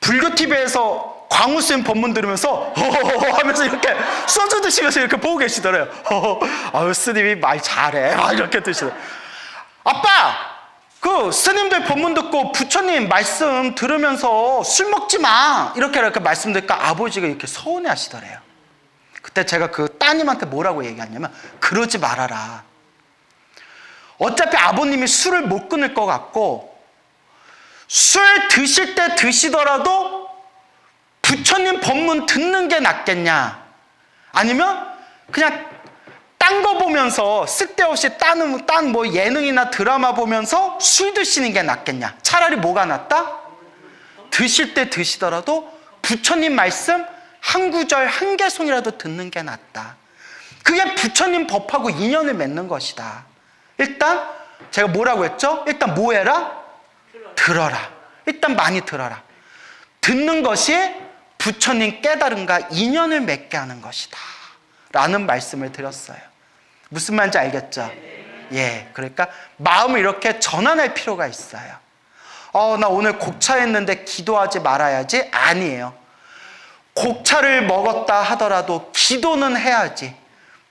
불교 TV에서 광우스님 법문 들으면서 허허허 하면서 이렇게 소주 드시면서 이렇게 보고 계시더래요. 아유 스님이 말 잘해. 이렇게 드시더래요. 아빠! 그 스님들 법문 듣고 부처님 말씀 들으면서 술 먹지 마! 이렇게 말씀드리니까 아버지가 이렇게 서운해 하시더래요. 그때 제가 그 따님한테 뭐라고 얘기하냐면 그러지 말아라. 어차피 아버님이 술을 못 끊을 것 같고 술 드실 때 드시더라도 부처님 법문 듣는 게 낫겠냐? 아니면 그냥 딴 거 보면서 쓸데없이 딴 뭐 예능이나 드라마 보면서 술 드시는 게 낫겠냐? 차라리 뭐가 낫다? 드실 때 드시더라도 부처님 말씀 한 구절 한 개송이라도 듣는 게 낫다. 그게 부처님 법하고 인연을 맺는 것이다. 일단 제가 뭐라고 했죠? 일단 뭐 해라? 들어라. 일단 많이 들어라. 듣는 것이 부처님 깨달음과 인연을 맺게 하는 것이다 라는 말씀을 드렸어요. 무슨 말인지 알겠죠? 예, 그러니까 마음을 이렇게 전환할 필요가 있어요. 나 오늘 곡차했는데 기도하지 말아야지? 아니에요. 곡차를 먹었다 하더라도 기도는 해야지.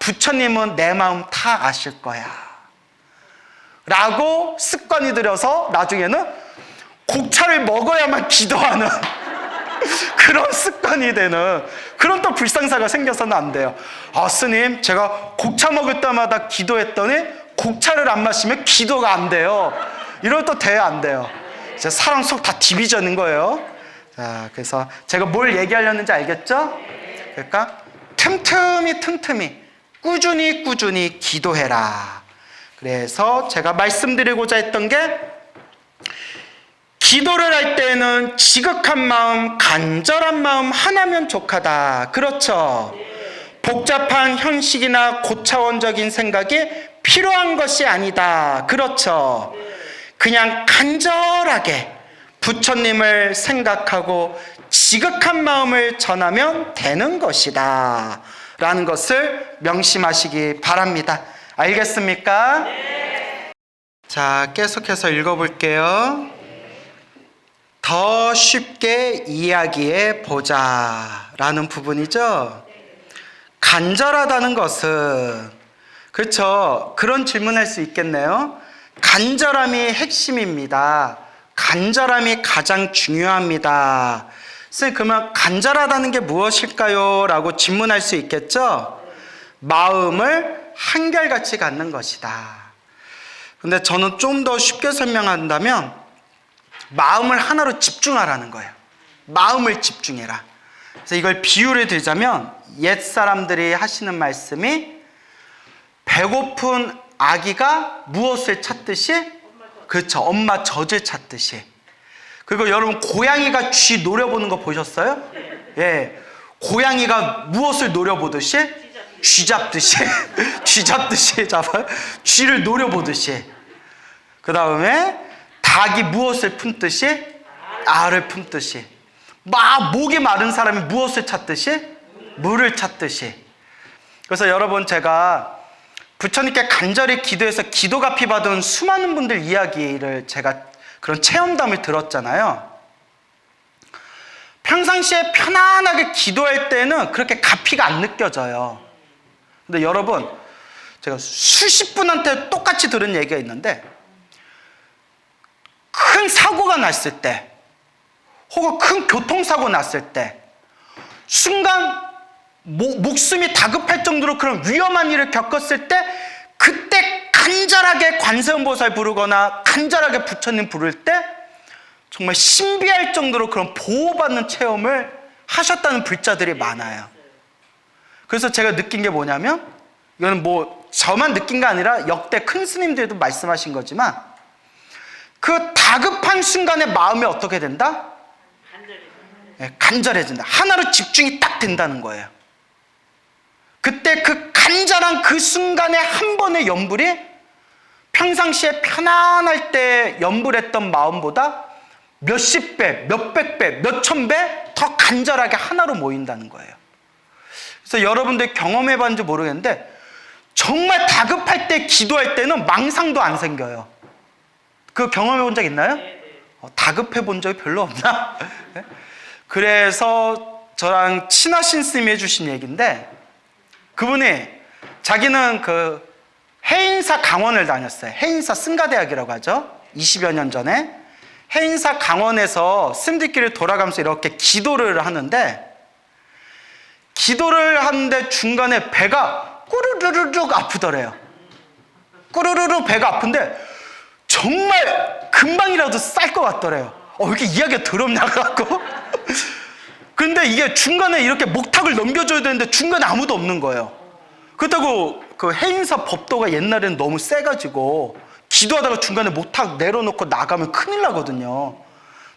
부처님은 내 마음 다 아실 거야 라고 습관이 들여서 나중에는 곡차를 먹어야만 기도하는 그런 습관이 되는 그런 또 불상사가 생겨서는 안 돼요. 스님 제가 곡차 먹을 때마다 기도했더니 곡차를 안 마시면 기도가 안 돼요. 이러면 또 돼요 안 돼요? 이제 사람 속 다 디비전인 거예요. 자, 그래서 제가 뭘 얘기하려는지 알겠죠? 그러니까 틈틈이 꾸준히 기도해라. 그래서 제가 말씀드리고자 했던 게 기도를 할 때는 지극한 마음, 간절한 마음 하나면 족하다. 그렇죠? 복잡한 형식이나 고차원적인 생각이 필요한 것이 아니다. 그렇죠? 그냥 간절하게 부처님을 생각하고 지극한 마음을 전하면 되는 것이다 라는 것을 명심하시기 바랍니다. 알겠습니까? 네. 자, 계속해서 읽어볼게요. 더 쉽게 이야기해 보자 라는 부분이죠. 간절하다는 것은 그렇죠. 그런 질문할 수 있겠네요. 간절함이 핵심입니다. 간절함이 가장 중요합니다. 선생님 그러면 간절하다는 게 무엇일까요? 라고 질문할 수 있겠죠. 마음을 한결같이 갖는 것이다. 근데 저는 좀 더 쉽게 설명한다면 마음을 하나로 집중하라는 거예요. 마음을 집중해라. 그래서 이걸 비유를 들자면 옛 사람들이 하시는 말씀이 배고픈 아기가 무엇을 찾듯이 그렇죠. 엄마 젖을 찾듯이. 그리고 여러분 고양이가 쥐 노려보는 거 보셨어요? 예, 고양이가 무엇을 노려보듯이 쥐 잡듯이 쥐 잡듯이 잡아요. 쥐를 노려보듯이. 그 다음에 닭이 무엇을 품듯이? 알을 품듯이. 막 목이 마른 사람이 무엇을 찾듯이? 물을 찾듯이. 그래서 여러분, 제가 부처님께 간절히 기도해서 기도가 피받은 수많은 분들 이야기를 제가 그런 체험담을 들었잖아요. 평상시에 편안하게 기도할 때는 그렇게 가피가 안 느껴져요. 근데 여러분, 제가 수십 분한테 똑같이 들은 얘기가 있는데, 큰 사고가 났을 때 혹은 큰 교통사고 났을 때 순간 목숨이 다급할 정도로 그런 위험한 일을 겪었을 때, 그때 간절하게 관세음보살 부르거나 간절하게 부처님 부를 때 정말 신비할 정도로 그런 보호받는 체험을 하셨다는 불자들이 많아요. 그래서 제가 느낀 게 뭐냐면, 이거는 뭐 저만 느낀 게 아니라 역대 큰 스님들도 말씀하신 거지만, 그 다급한 순간에 마음이 어떻게 된다? 간절해진다. 하나로 집중이 딱 된다는 거예요. 그때 그 간절한 그 순간에 한 번의 염불이 평상시에 편안할 때 염불했던 마음보다 몇십 배, 몇백 배, 몇천 배 더 간절하게 하나로 모인다는 거예요. 그래서 여러분들 경험해 봤는지 모르겠는데, 정말 다급할 때 기도할 때는 망상도 안 생겨요. 그 경험해 본 적 있나요? 다급해 본 적이 별로 없나? 그래서 저랑 친하신 스님이 해주신 얘기인데, 그분이 자기는 그 해인사 강원을 다녔어요. 해인사 승가대학이라고 하죠. 20여 년 전에 해인사 강원에서 스님들끼리 돌아가면서 이렇게 기도를 하는데, 중간에 배가 꾸르르르륵 아프더래요. 꾸르르르 배가 아픈데 정말 금방이라도 쌀 것 같더래요. 왜 이렇게 이야기가 더럽냐 갖고. 근데 이게 중간에 이렇게 목탁을 넘겨줘야 되는데 중간에 아무도 없는 거예요. 그렇다고 그 해인사 법도가 옛날에는 너무 세가지고 기도하다가 중간에 목탁 내려놓고 나가면 큰일 나거든요.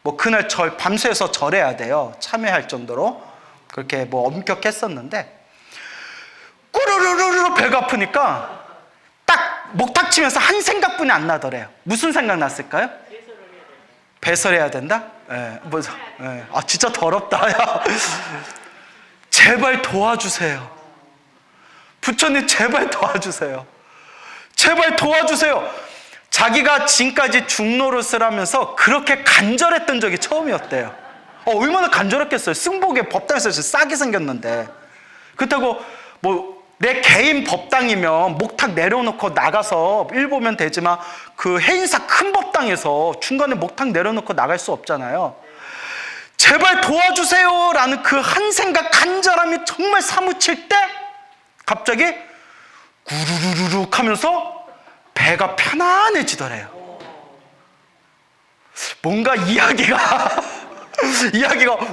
뭐 그날 밤새서 절해야 돼요. 참여할 정도로. 그렇게 뭐 엄격했었는데, 꾸르르르르 배가 아프니까 딱 목탁 치면서 한 생각뿐이 안 나더래요. 무슨 생각 났을까요? 배설해야 된다? 진짜 더럽다. 야. 제발 도와주세요. 부처님 제발 도와주세요. 제발 도와주세요. 자기가 지금까지 중노릇을 하면서 그렇게 간절했던 적이 처음이었대요. 얼마나 간절했겠어요. 승복에 법당에서 싸게 생겼는데. 그렇다고 뭐 내 개인 법당이면 목탁 내려놓고 나가서 일 보면 되지만, 그 해인사 큰 법당에서 중간에 목탁 내려놓고 나갈 수 없잖아요. 제발 도와주세요 라는 그 한 생각, 간절함이 정말 사무칠 때 갑자기 구르르르륵 하면서 배가 편안해지더래요. 뭔가 이야기가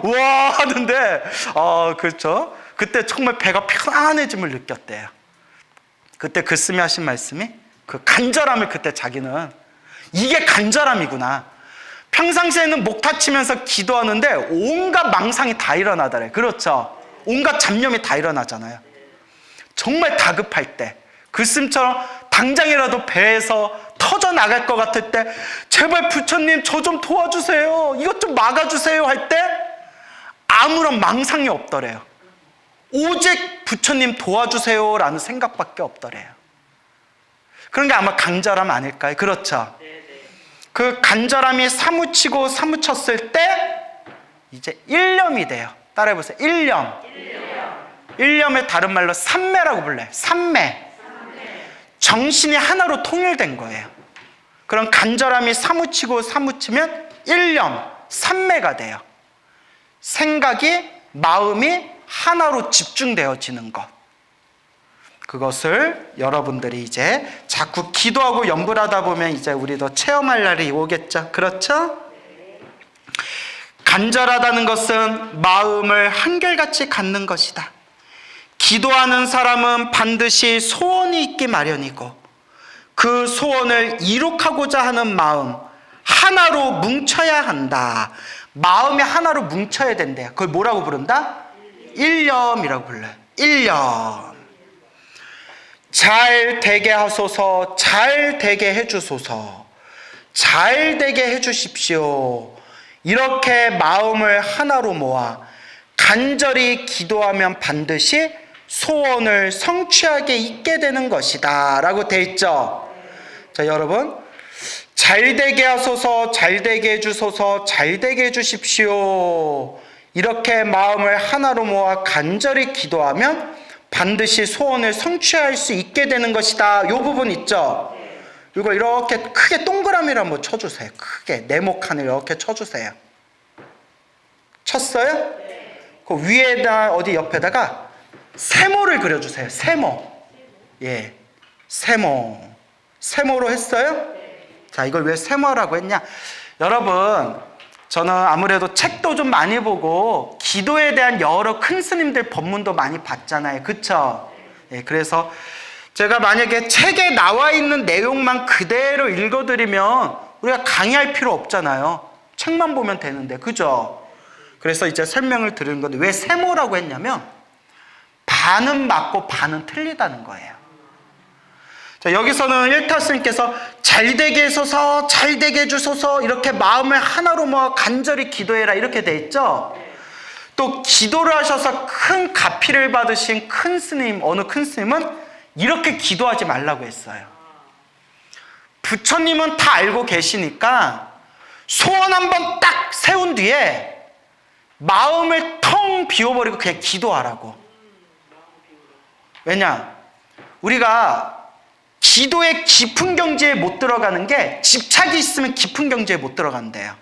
와 하는데, 그렇죠. 그때 정말 배가 편안해짐을 느꼈대요. 그때 그 스님이 하신 말씀이, 그 간절함을 그때 자기는 이게 간절함이구나. 평상시에는 목탁 치면서 기도하는데 온갖 망상이 다 일어나더래. 그렇죠. 온갖 잡념이 다 일어나잖아요. 정말 다급할 때, 그 스님처럼 당장이라도 배에서 터져 나갈 것 같을 때, 제발 부처님 저 좀 도와주세요, 이것 좀 막아주세요 할 때 아무런 망상이 없더래요. 오직 부처님 도와주세요 라는 생각밖에 없더래요. 그런 게 아마 간절함 아닐까요? 그렇죠. 그 간절함이 사무치고 사무쳤을 때 이제 일념이 돼요. 따라해보세요. 일념. 일념을 다른 말로 삼매라고 불러요. 삼매. 정신이 하나로 통일된 거예요. 그런 간절함이 사무치고 사무치면 일념, 삼매가 돼요. 생각이, 마음이 하나로 집중되어지는 것. 그것을 여러분들이 이제 자꾸 기도하고 염불하다 보면 이제 우리도 체험할 날이 오겠죠. 그렇죠? 간절하다는 것은 마음을 한결같이 갖는 것이다. 기도하는 사람은 반드시 소원이 있기 마련이고, 그 소원을 이룩하고자 하는 마음, 하나로 뭉쳐야 한다. 마음이 하나로 뭉쳐야 된대요. 그걸 뭐라고 부른다? 일념이라고 불러요. 일념. 잘 되게 하소서, 잘 되게 해주소서, 잘 되게 해주십시오. 이렇게 마음을 하나로 모아 간절히 기도하면 반드시 소원을 성취하게 있게 되는 것이다 라고 돼 있죠. 자, 여러분, 잘되게 하소서, 잘되게 해주소서, 잘되게 해주십시오. 이렇게 마음을 하나로 모아 간절히 기도하면 반드시 소원을 성취할 수 있게 되는 것이다. 이 부분 있죠. 이거 이렇게 크게 동그라미를 한번 쳐주세요. 크게 네모칸을 이렇게 쳐주세요. 쳤어요? 그 위에다 어디 옆에다가 세모를 그려주세요. 세모. 예, 세모. 세모로 했어요? 자, 이걸 왜 세모라고 했냐? 여러분, 저는 아무래도 책도 좀 많이 보고 기도에 대한 여러 큰 스님들 법문도 많이 봤잖아요. 그쵸? 예, 그래서 제가 만약에 책에 나와 있는 내용만 그대로 읽어드리면 우리가 강의할 필요 없잖아요. 책만 보면 되는데, 그죠? 그래서 이제 설명을 드리는 건데, 왜 세모라고 했냐면 반은 맞고 반은 틀리다는 거예요. 자, 여기서는 일타 스님께서 잘되게 해소서, 잘되게 해주소서, 이렇게 마음을 하나로 모아 간절히 기도해라 이렇게 돼 있죠. 또 기도를 하셔서 큰 가피를 받으신 큰 스님, 어느 큰 스님은 이렇게 기도하지 말라고 했어요. 부처님은 다 알고 계시니까 소원 한번 딱 세운 뒤에 마음을 텅 비워버리고 그냥 기도하라고. 왜냐? 우리가 기도의 깊은 경지에 못 들어가는 게 집착이 있으면 깊은 경지에 못 들어간대요.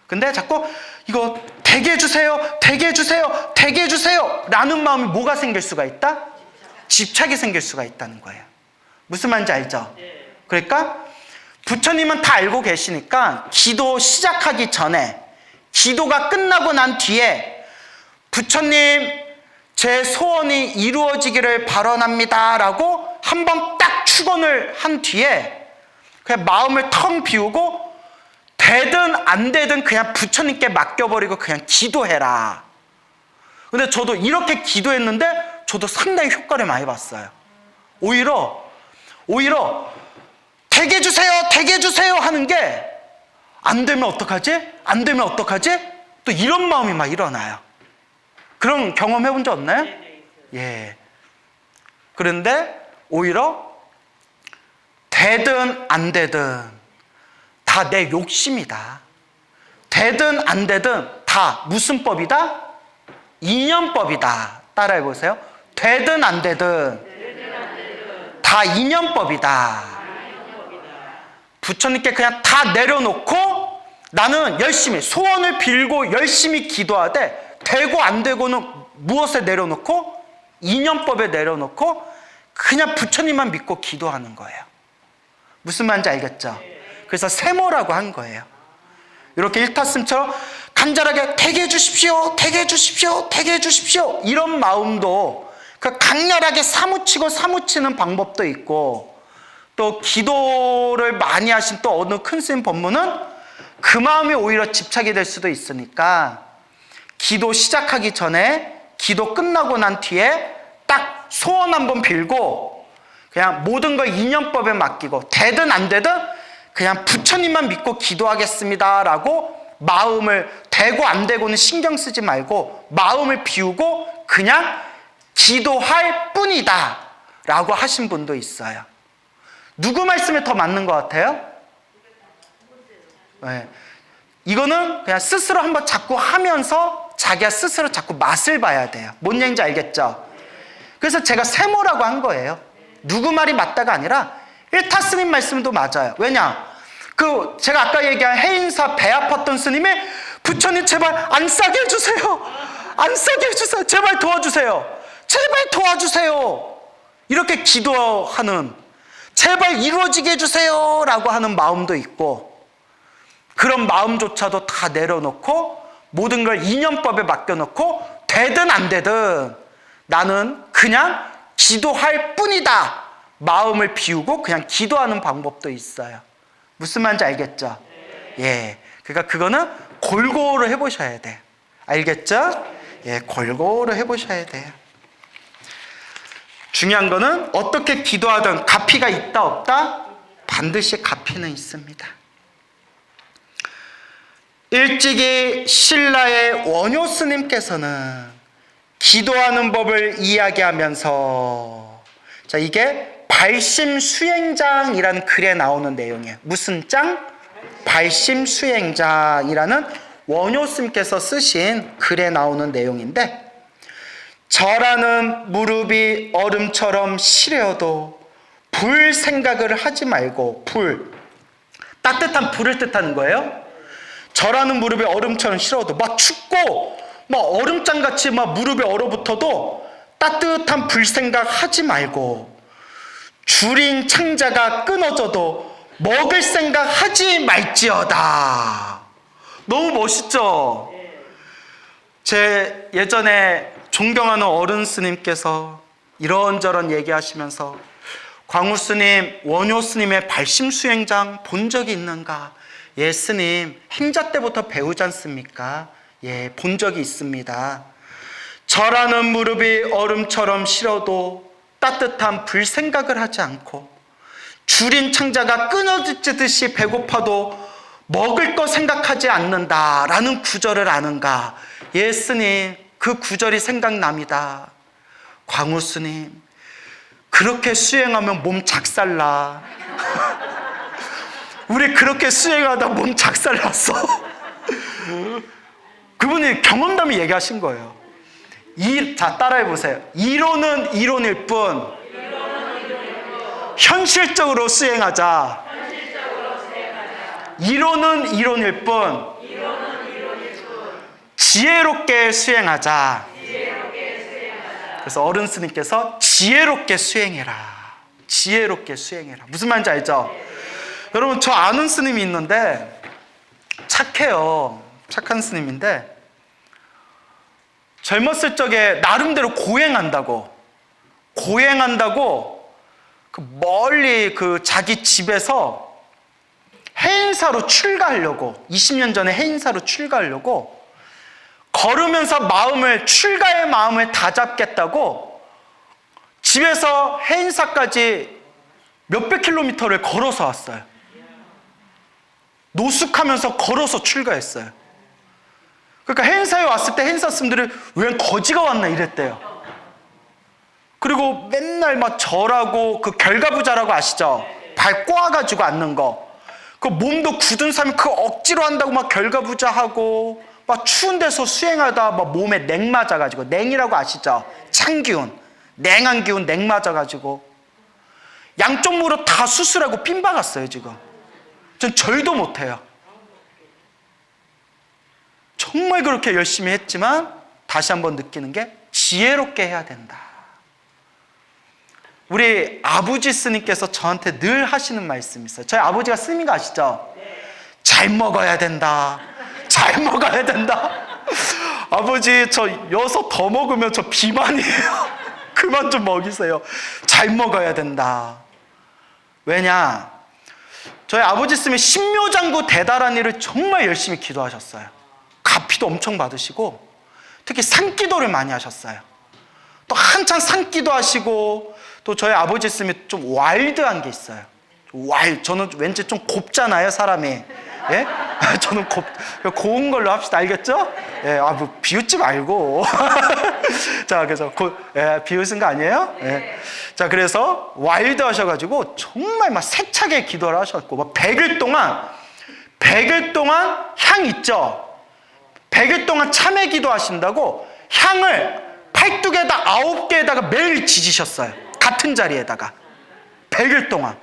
근데 자꾸 이거 되게 해주세요, 되게 해주세요, 되게 해주세요 라는 마음이 뭐가 생길 수가 있다? 집착이 생길 수가 있다는 거예요. 무슨 말인지 알죠? 그러니까 부처님은 다 알고 계시니까 기도 시작하기 전에, 기도가 끝나고 난 뒤에 부처님 제 소원이 이루어지기를 발언합니다 라고 한번 딱 축원을 한 뒤에 그냥 마음을 텅 비우고 되든 안 되든 그냥 부처님께 맡겨버리고 그냥 기도해라. 근데 저도 이렇게 기도했는데 저도 상당히 효과를 많이 봤어요. 오히려 되게 해주세요, 되게 해주세요 하는 게 안 되면 어떡하지? 안 되면 어떡하지? 또 이런 마음이 막 일어나요. 그런 경험 해본 적 없나요? 예. 그런데 오히려 되든 안 되든 다 내 욕심이다. 되든 안 되든 다 무슨 법이다? 인연법이다. 따라해보세요. 되든 안 되든 다 인연법이다. 부처님께 그냥 다 내려놓고 나는 열심히 소원을 빌고 열심히 기도하되 되고 안 되고는 무엇에 내려놓고? 인연법에 내려놓고 그냥 부처님만 믿고 기도하는 거예요. 무슨 말인지 알겠죠? 그래서 세모라고 한 거예요. 이렇게 일타스님처럼 간절하게 되게 해주십시오, 되게 해주십시오, 되게 해주십시오 이런 마음도 그 강렬하게 사무치고 사무치는 방법도 있고, 또 기도를 많이 하신 또 어느 큰 스님 법문은 그 마음이 오히려 집착이 될 수도 있으니까 기도 시작하기 전에, 기도 끝나고 난 뒤에 딱 소원 한번 빌고 그냥 모든 걸 인연법에 맡기고 되든 안 되든 그냥 부처님만 믿고 기도하겠습니다 라고 마음을 되고 안 되고는 신경 쓰지 말고 마음을 비우고 그냥 기도할 뿐이다 라고 하신 분도 있어요. 누구 말씀에 더 맞는 것 같아요? 네. 이거는 그냥 스스로 한번 자꾸 하면서 자기가 스스로 자꾸 맛을 봐야 돼요. 뭔 얘기인지 알겠죠? 그래서 제가 세모라고 한 거예요. 누구 말이 맞다가 아니라 일타 스님 말씀도 맞아요. 왜냐? 제가 아까 얘기한 해인사 배 아팠던 스님이 부처님 제발 안 싸게 해주세요. 안 싸게 해주세요. 제발 도와주세요. 제발 도와주세요. 이렇게 기도하는, 제발 이루어지게 해주세요 라고 하는 마음도 있고, 그런 마음조차도 다 내려놓고 모든 걸 인연법에 맡겨놓고 되든 안 되든 나는 그냥 기도할 뿐이다 마음을 비우고 그냥 기도하는 방법도 있어요. 무슨 말인지 알겠죠? 예, 그러니까 그거는 골고루 해보셔야 돼요. 알겠죠? 예, 골고루 해보셔야 돼요. 중요한 거는 어떻게 기도하든 가피가 있다 없다? 반드시 가피는 있습니다. 일찍이 신라의 원효 스님께서는 기도하는 법을 이야기하면서, 자, 이게 발심수행장이라는 글에 나오는 내용이에요. 무슨 장? 발심수행장이라는 원효 스님께서 쓰신 글에 나오는 내용인데, 절하는 무릎이 얼음처럼 시려도 불 생각을 하지 말고, 불, 따뜻한 불을 뜻하는 거예요. 절하는 무릎이 얼음처럼 시려도, 막 춥고 막 얼음장같이 막 무릎에 얼어붙어도 따뜻한 불 생각 하지 말고, 줄인 창자가 끊어져도 먹을 생각 하지 말지어다. 너무 멋있죠? 제 예전에 존경하는 어른 스님께서 이런저런 얘기하시면서, 광우 스님, 원효 스님의 발심수행장 본 적이 있는가? 예, 스님, 행자 때부터 배우지 않습니까? 예, 본 적이 있습니다. 절하는 무릎이 얼음처럼 시려도 따뜻한 불 생각을 하지 않고, 줄인 창자가 끊어지듯이 배고파도 먹을 거 생각하지 않는다라는 구절을 아는가? 예, 스님, 그 구절이 생각납니다. 광우 스님, 그렇게 수행하면 몸 작살나. 우리 그렇게 수행하다 몸 작살났어. 그분이 경험담을 얘기하신 거예요. 자, 따라해 보세요. 이론은 이론일 뿐, 현실적으로 수행하자. 이론은 이론일 뿐, 지혜롭게 수행하자. 그래서 어른 스님께서 지혜롭게 수행해라. 지혜롭게 수행해라. 무슨 말인지 알죠? 여러분, 저 아는 스님이 있는데 착해요. 착한 스님인데, 젊었을 적에 나름대로 고행한다고 그 멀리 그 자기 집에서 해인사로 출가하려고, 20년 전에 해인사로 출가하려고 걸으면서 출가의 마음을 다잡겠다고 집에서 해인사까지 몇백 킬로미터를 걸어서 왔어요. 노숙하면서 걸어서 출가했어요. 그러니까 해인사에 왔을 때 해인사 스님들이 웬 거지가 왔나 이랬대요. 그리고 맨날 막 절하고, 그 결가부자라고 아시죠? 발 꼬아가지고 앉는 거. 그 몸도 굳은 사람이 그 억지로 한다고 막 결가부자하고, 막 추운 데서 수행하다 막 몸에 냉 맞아가지고, 냉이라고 아시죠? 찬기운, 냉한 기운, 냉 맞아가지고 양쪽 무릎 다 수술하고 핀 박았어요. 지금 전 절도 못해요. 정말 그렇게 열심히 했지만 다시 한번 느끼는 게 지혜롭게 해야 된다. 우리 아버지 스님께서 저한테 늘 하시는 말씀이 있어요. 저희 아버지가 스님인 거 아시죠? 잘 먹어야 된다. 잘 먹어야 된다. 아버지, 저 6 더 먹으면 저 비만이에요. 그만 좀 먹이세요. 잘 먹어야 된다. 왜냐? 저희 아버지 스님이 신묘장구 대다란 일을 정말 열심히 기도하셨어요. 가피도 엄청 받으시고, 특히 산기도를 많이 하셨어요. 또 한창 산기도 하시고, 또 저희 아버지 스님이 좀 와일드한 게 있어요. 저는 왠지 좀 곱잖아요, 사람이. 예? 저는 고운 걸로 합시다. 알겠죠? 예, 뭐 비웃지 말고. 자, 그래서 비웃은 거 아니에요? 예. 자, 그래서 와일드 하셔가지고 정말 막 세차게 기도를 하셨고, 막 100일 동안 향 있죠? 100일 동안 참회 기도 하신다고 향을 8뚝에다 9개에다가 매일 지지셨어요. 같은 자리에다가 100일 동안.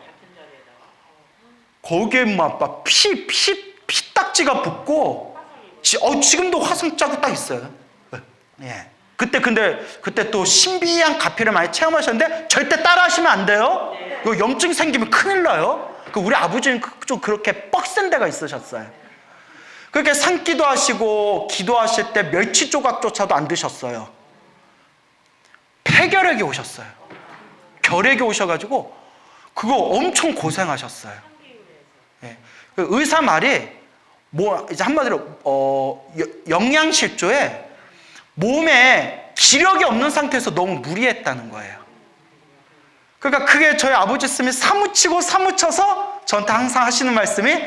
거기에 막 피딱지가 붙고, 지금도 화상 자국 딱 있어요. 예. 그때 또 신비한 가피를 많이 체험하셨는데 절대 따라 하시면 안 돼요. 이거 염증 생기면 큰일 나요. 우리 아버지는 좀 그렇게 뻑센 데가 있으셨어요. 그렇게 산기도 하시고 기도하실 때 멸치 조각조차도 안 드셨어요. 폐결핵이 오셨어요. 결핵이 오셔가지고 그거 엄청 고생하셨어요. 예. 의사 말이 이제 한마디로 영양실조에 몸에 기력이 없는 상태에서 너무 무리했다는 거예요. 그러니까 그게 저희 아버지 스님이 사무쳐서 저한테 항상 하시는 말씀이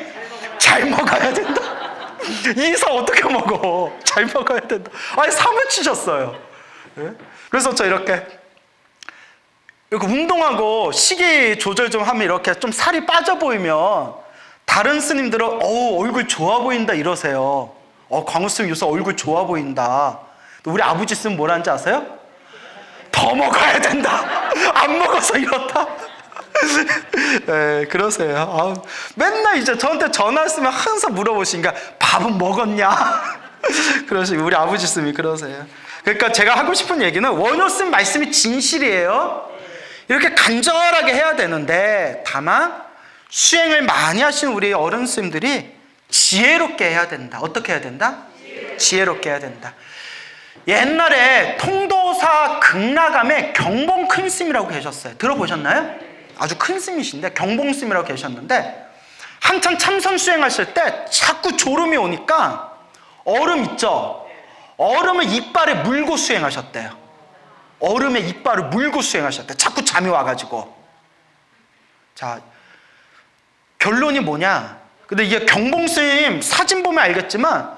잘 먹어야 된다. 이사 어떻게 먹어? 잘 먹어야 된다. 아니, 사무치셨어요. 예? 그래서 저 이렇게 운동하고 식이 조절 좀 하면 이렇게 좀 살이 빠져 보이면 다른 스님들은 얼굴 좋아 보인다 이러세요. 광우 스님 요새 얼굴 좋아 보인다. 우리 아버지 스님 뭐라는지 아세요? 더 먹어야 된다. 안 먹어서 이렇다. 네, 그러세요. 맨날 이제 저한테 전화했으면 항상 물어보시니까 밥은 먹었냐? 그러시고 우리 아버지 스님이 그러세요. 그러니까 제가 하고 싶은 얘기는 원효 스님 말씀이 진실이에요. 이렇게 간절하게 해야 되는데 다만 수행을 많이 하시는 우리 어른 스님들이 지혜롭게 해야 된다. 어떻게 해야 된다? 지혜롭게 해야 된다. 옛날에 통도사 극락암에 경봉 큰 스님이라고 계셨어요. 들어보셨나요? 아주 큰 스님이신데 경봉 스님이라고 계셨는데 한참 참선 수행하실 때 자꾸 졸음이 오니까 얼음 있죠? 얼음을 이빨에 물고 수행하셨대요. 얼음에 이빨을 물고 수행하셨대. 자꾸 잠이 와가지고. 자, 결론이 뭐냐? 근데 이게 경봉 스님 사진 보면 알겠지만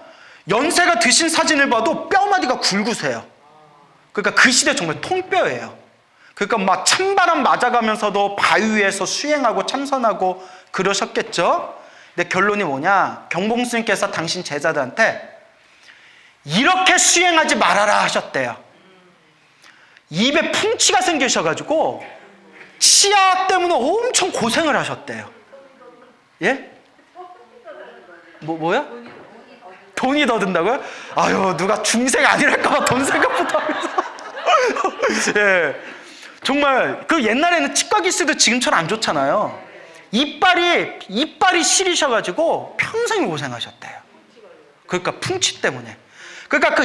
연세가 드신 사진을 봐도 뼈마디가 굵으세요. 그러니까 그 시대 정말 통뼈예요. 그러니까 막 찬바람 맞아가면서도 바위 위에서 수행하고 참선하고 그러셨겠죠? 근데 결론이 뭐냐? 경봉 스님께서 당신 제자들한테 이렇게 수행하지 말아라 하셨대요. 입에 풍치가 생기셔가지고 치아 때문에 엄청 고생을 하셨대요. 예? 뭐야? 돈이 더 든다고요? 아유, 누가 중생 아니랄까봐 돈 생각부터 하면서. 예. 정말, 옛날에는 치과 기수도 지금처럼 안 좋잖아요. 이빨이 시리셔가지고 평생 고생하셨대요. 그러니까 풍치 때문에. 그러니까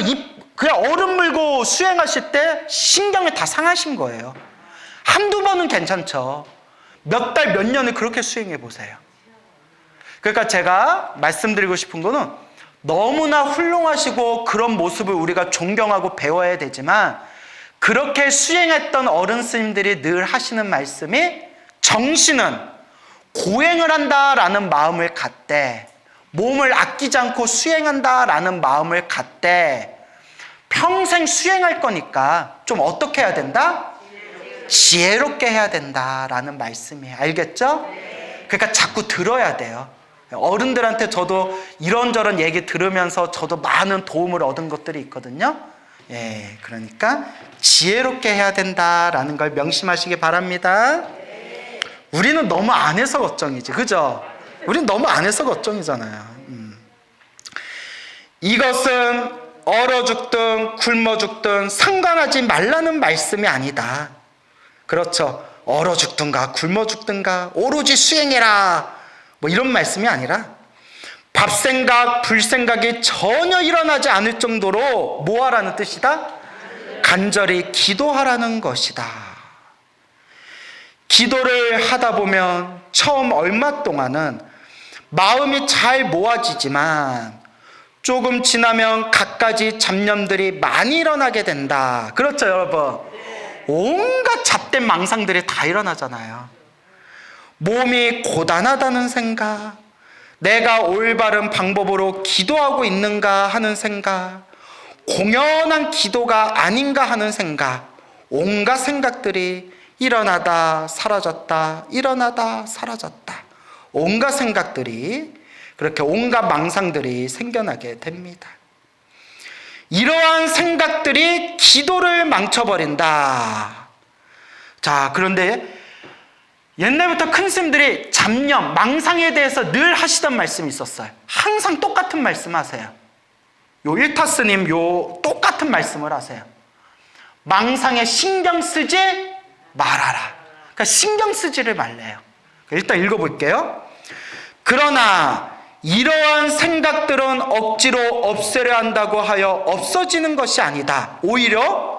그냥 얼음 물고 수행하실 때 신경이 다 상하신 거예요. 한두 번은 괜찮죠. 몇 달, 몇 년을 그렇게 수행해 보세요. 그러니까 제가 말씀드리고 싶은 거는 너무나 훌륭하시고 그런 모습을 우리가 존경하고 배워야 되지만 그렇게 수행했던 어른 스님들이 늘 하시는 말씀이 정신은 고행을 한다라는 마음을 갖되 몸을 아끼지 않고 수행한다라는 마음을 갖되 평생 수행할 거니까 좀 어떻게 해야 된다? 지혜롭게 해야 된다라는 말씀이에요. 알겠죠? 그러니까 자꾸 들어야 돼요. 어른들한테 저도 이런저런 얘기 들으면서 저도 많은 도움을 얻은 것들이 있거든요. 예, 그러니까 지혜롭게 해야 된다라는 걸 명심하시기 바랍니다. 우리는 너무 안 해서 걱정이지, 그죠? 우리는 너무 안 해서 걱정이잖아요. 이것은 얼어 죽든 굶어 죽든 상관하지 말라는 말씀이 아니다. 그렇죠. 얼어 죽든가 굶어 죽든가 오로지 수행해라. 뭐 이런 말씀이 아니라 밥생각, 불생각이 전혀 일어나지 않을 정도로 뭐 하라는 뜻이다? 간절히 기도하라는 것이다. 기도를 하다 보면 처음 얼마 동안은 마음이 잘 모아지지만 조금 지나면 갖가지 잡념들이 많이 일어나게 된다. 그렇죠, 여러분? 온갖 잡된 망상들이 다 일어나잖아요. 몸이 고단하다는 생각, 내가 올바른 방법으로 기도하고 있는가 하는 생각, 공연한 기도가 아닌가 하는 생각, 온갖 생각들이 일어나다 사라졌다, 일어나다 사라졌다. 온갖 생각들이, 그렇게 온갖 망상들이 생겨나게 됩니다. 이러한 생각들이 기도를 망쳐버린다. 자, 그런데 옛날부터 큰 스님들이 잡념, 망상에 대해서 늘 하시던 말씀이 있었어요. 항상 똑같은 말씀 하세요. 요 일타 스님 요 똑같은 말씀을 하세요. 망상에 신경 쓰지 말아라. 그러니까 신경 쓰지를 말래요. 일단 읽어볼게요. 그러나 이러한 생각들은 억지로 없애려 한다고 하여 없어지는 것이 아니다. 오히려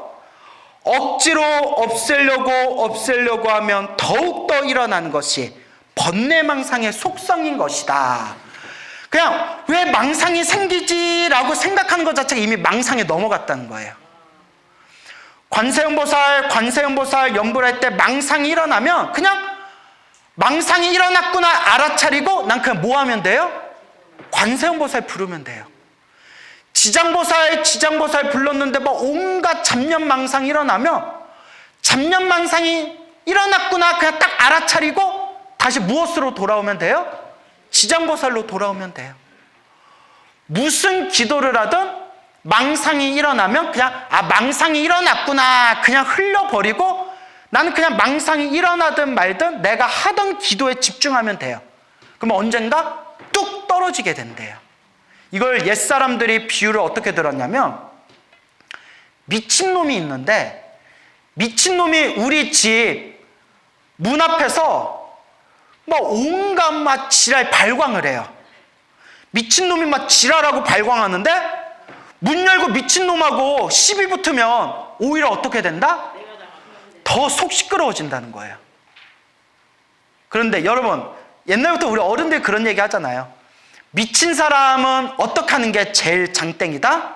억지로 없애려고 하면 더욱더 일어나는 것이 번뇌망상의 속성인 것이다. 그냥 왜 망상이 생기지라고 생각하는 것 자체가 이미 망상에 넘어갔다는 거예요. 관세음보살 연불 할 때 망상이 일어나면 그냥 망상이 일어났구나 알아차리고 난 그냥 뭐 하면 돼요? 관세음보살 부르면 돼요. 지장보살 불렀는데 막 온갖 잡념망상이 일어나면 잡념망상이 일어났구나 그냥 딱 알아차리고 다시 무엇으로 돌아오면 돼요? 지장보살로 돌아오면 돼요. 무슨 기도를 하든 망상이 일어나면 그냥 망상이 일어났구나 그냥 흘려버리고 나는 그냥 망상이 일어나든 말든 내가 하던 기도에 집중하면 돼요. 그러면 언젠가 뚝 떨어지게 된대요. 이걸 옛사람들이 비유를 어떻게 들었냐면 미친놈이 있는데 미친놈이 우리 집 문 앞에서 막 온갖 막 지랄 발광을 해요. 미친놈이 막 지랄하고 발광하는데 문 열고 미친놈하고 시비 붙으면 오히려 어떻게 된다? 더 속 시끄러워진다는 거예요. 그런데 여러분 옛날부터 우리 어른들이 그런 얘기 하잖아요. 미친 사람은 어떻게 하는 게 제일 장땡이다?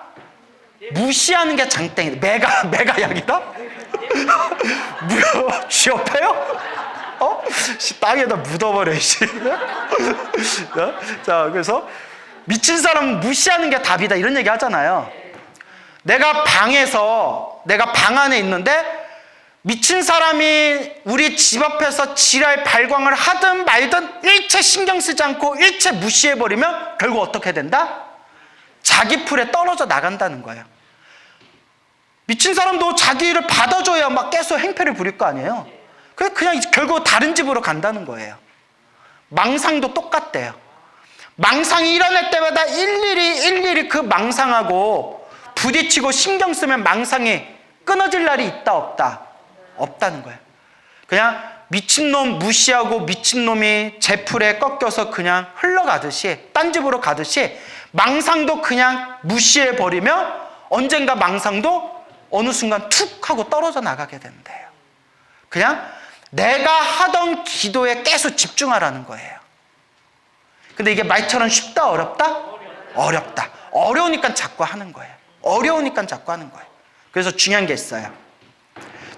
무시하는 게 장땡이다. 메가 약이다? 쥐업해요? 땅에다 묻어버려. 자, 그래서 미친 사람은 무시하는 게 답이다 이런 얘기 하잖아요. 내가 방 안에 있는데 미친 사람이 우리 집 앞에서 지랄 발광을 하든 말든 일체 신경 쓰지 않고 일체 무시해버리면 결국 어떻게 된다? 자기 풀에 떨어져 나간다는 거예요. 미친 사람도 자기를 받아줘야 막 계속 행패를 부릴 거 아니에요. 그냥 결국 다른 집으로 간다는 거예요. 망상도 똑같대요. 망상이 일어날 때마다 일일이 그 망상하고 부딪히고 신경 쓰면 망상이 끊어질 날이 있다 없다? 없다는 거예요. 그냥 미친놈 무시하고 미친놈이 제 풀에 꺾여서 그냥 흘러가듯이 딴 집으로 가듯이 망상도 그냥 무시해버리면 언젠가 망상도 어느 순간 툭 하고 떨어져 나가게 된대요. 그냥 내가 하던 기도에 계속 집중하라는 거예요. 근데 이게 말처럼 쉽다 어렵다? 어렵다. 어려우니까 자꾸 하는 거예요. 그래서 중요한 게 있어요.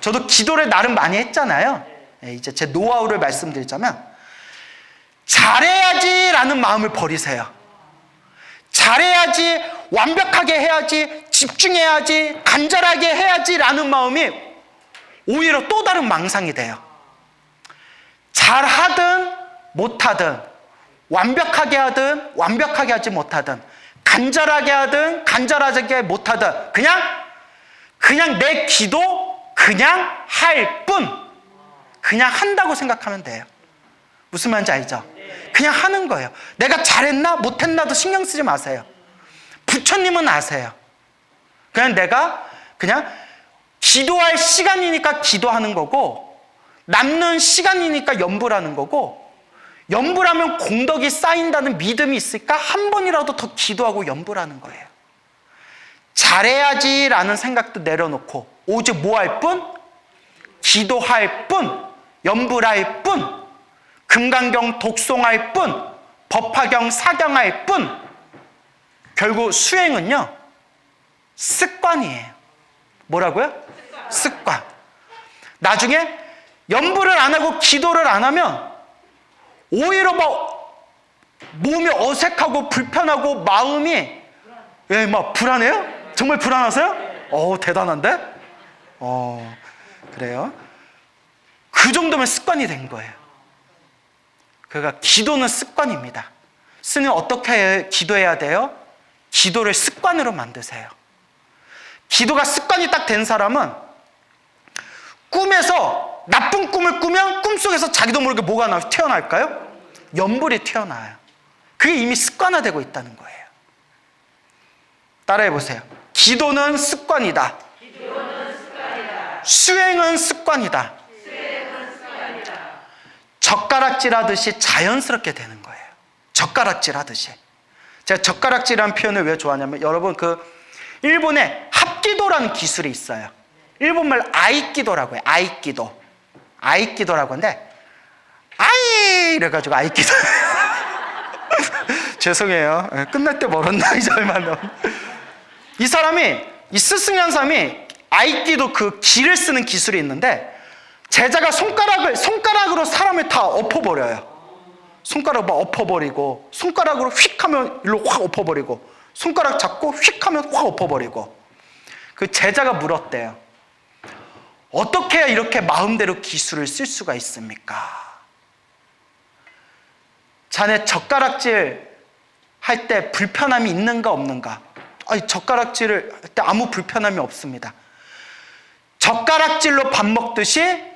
저도 기도를 나름 많이 했잖아요. 이제 제 노하우를 말씀드리자면 잘해야지라는 마음을 버리세요. 잘해야지, 완벽하게 해야지, 집중해야지, 간절하게 해야지라는 마음이 오히려 또 다른 망상이 돼요. 잘하든 못하든 완벽하게 하든 완벽하게 하지 못하든 간절하게 하든 간절하게 못하든 그냥 내 기도 그냥 할 뿐, 그냥 한다고 생각하면 돼요. 무슨 말인지 알죠? 그냥 하는 거예요. 내가 잘했나 못했나도 신경 쓰지 마세요. 부처님은 아세요. 내가 기도할 시간이니까 기도하는 거고 남는 시간이니까 염불하는 거고, 염불하면 공덕이 쌓인다는 믿음이 있으니까 한 번이라도 더 기도하고 염불하는 거예요. 잘해야지라는 생각도 내려놓고 오직 뭐 할 뿐? 기도할 뿐, 염불할 뿐, 금강경 독송할 뿐, 법화경 사경할 뿐. 결국 수행은요 습관이에요. 뭐라고요? 습관. 나중에 염불을 안 하고 기도를 안 하면 오히려 몸이 어색하고 불편하고 마음이 막 불안해요? 정말 불안하세요? 대단한데? 그래요? 그 정도면 습관이 된 거예요. 그러니까 기도는 습관입니다. 스님 어떻게 기도해야 돼요? 기도를 습관으로 만드세요. 기도가 습관이 딱 된 사람은 꿈에서 나쁜 꿈을 꾸면 꿈속에서 자기도 모르게 뭐가 튀어나올까요? 염불이 튀어나와요. 그게 이미 습관화되고 있다는 거예요. 따라해 보세요. 기도는 습관이다. 수행은 습관이다. 젓가락질 하듯이 자연스럽게 되는 거예요. 젓가락질 하듯이. 제가 젓가락질이라는 표현을 왜 좋아하냐면, 여러분 일본에 합기도라는 기술이 있어요. 일본말 아이끼도라고 해요. 아이끼도라고 하는데 아이 이래가지고 아이끼도 죄송해요. 끝날 때 멀었나 이제 얼마 안 남았. 이 사람이, 이 스승이라는 사람이 아이끼도 그 기를 쓰는 기술이 있는데 제자가 손가락으로 사람을 다 엎어버려요. 손가락 막 엎어버리고, 손가락으로 휙 하면 일로 확 엎어버리고, 손가락 잡고 휙 하면 확 엎어버리고. 그 제자가 물었대요. 어떻게 해야 이렇게 마음대로 기술을 쓸 수가 있습니까? 자네 젓가락질 할 때 불편함이 있는가 없는가? 아니, 젓가락질을 할 때 아무 불편함이 없습니다. 젓가락질로 밥 먹듯이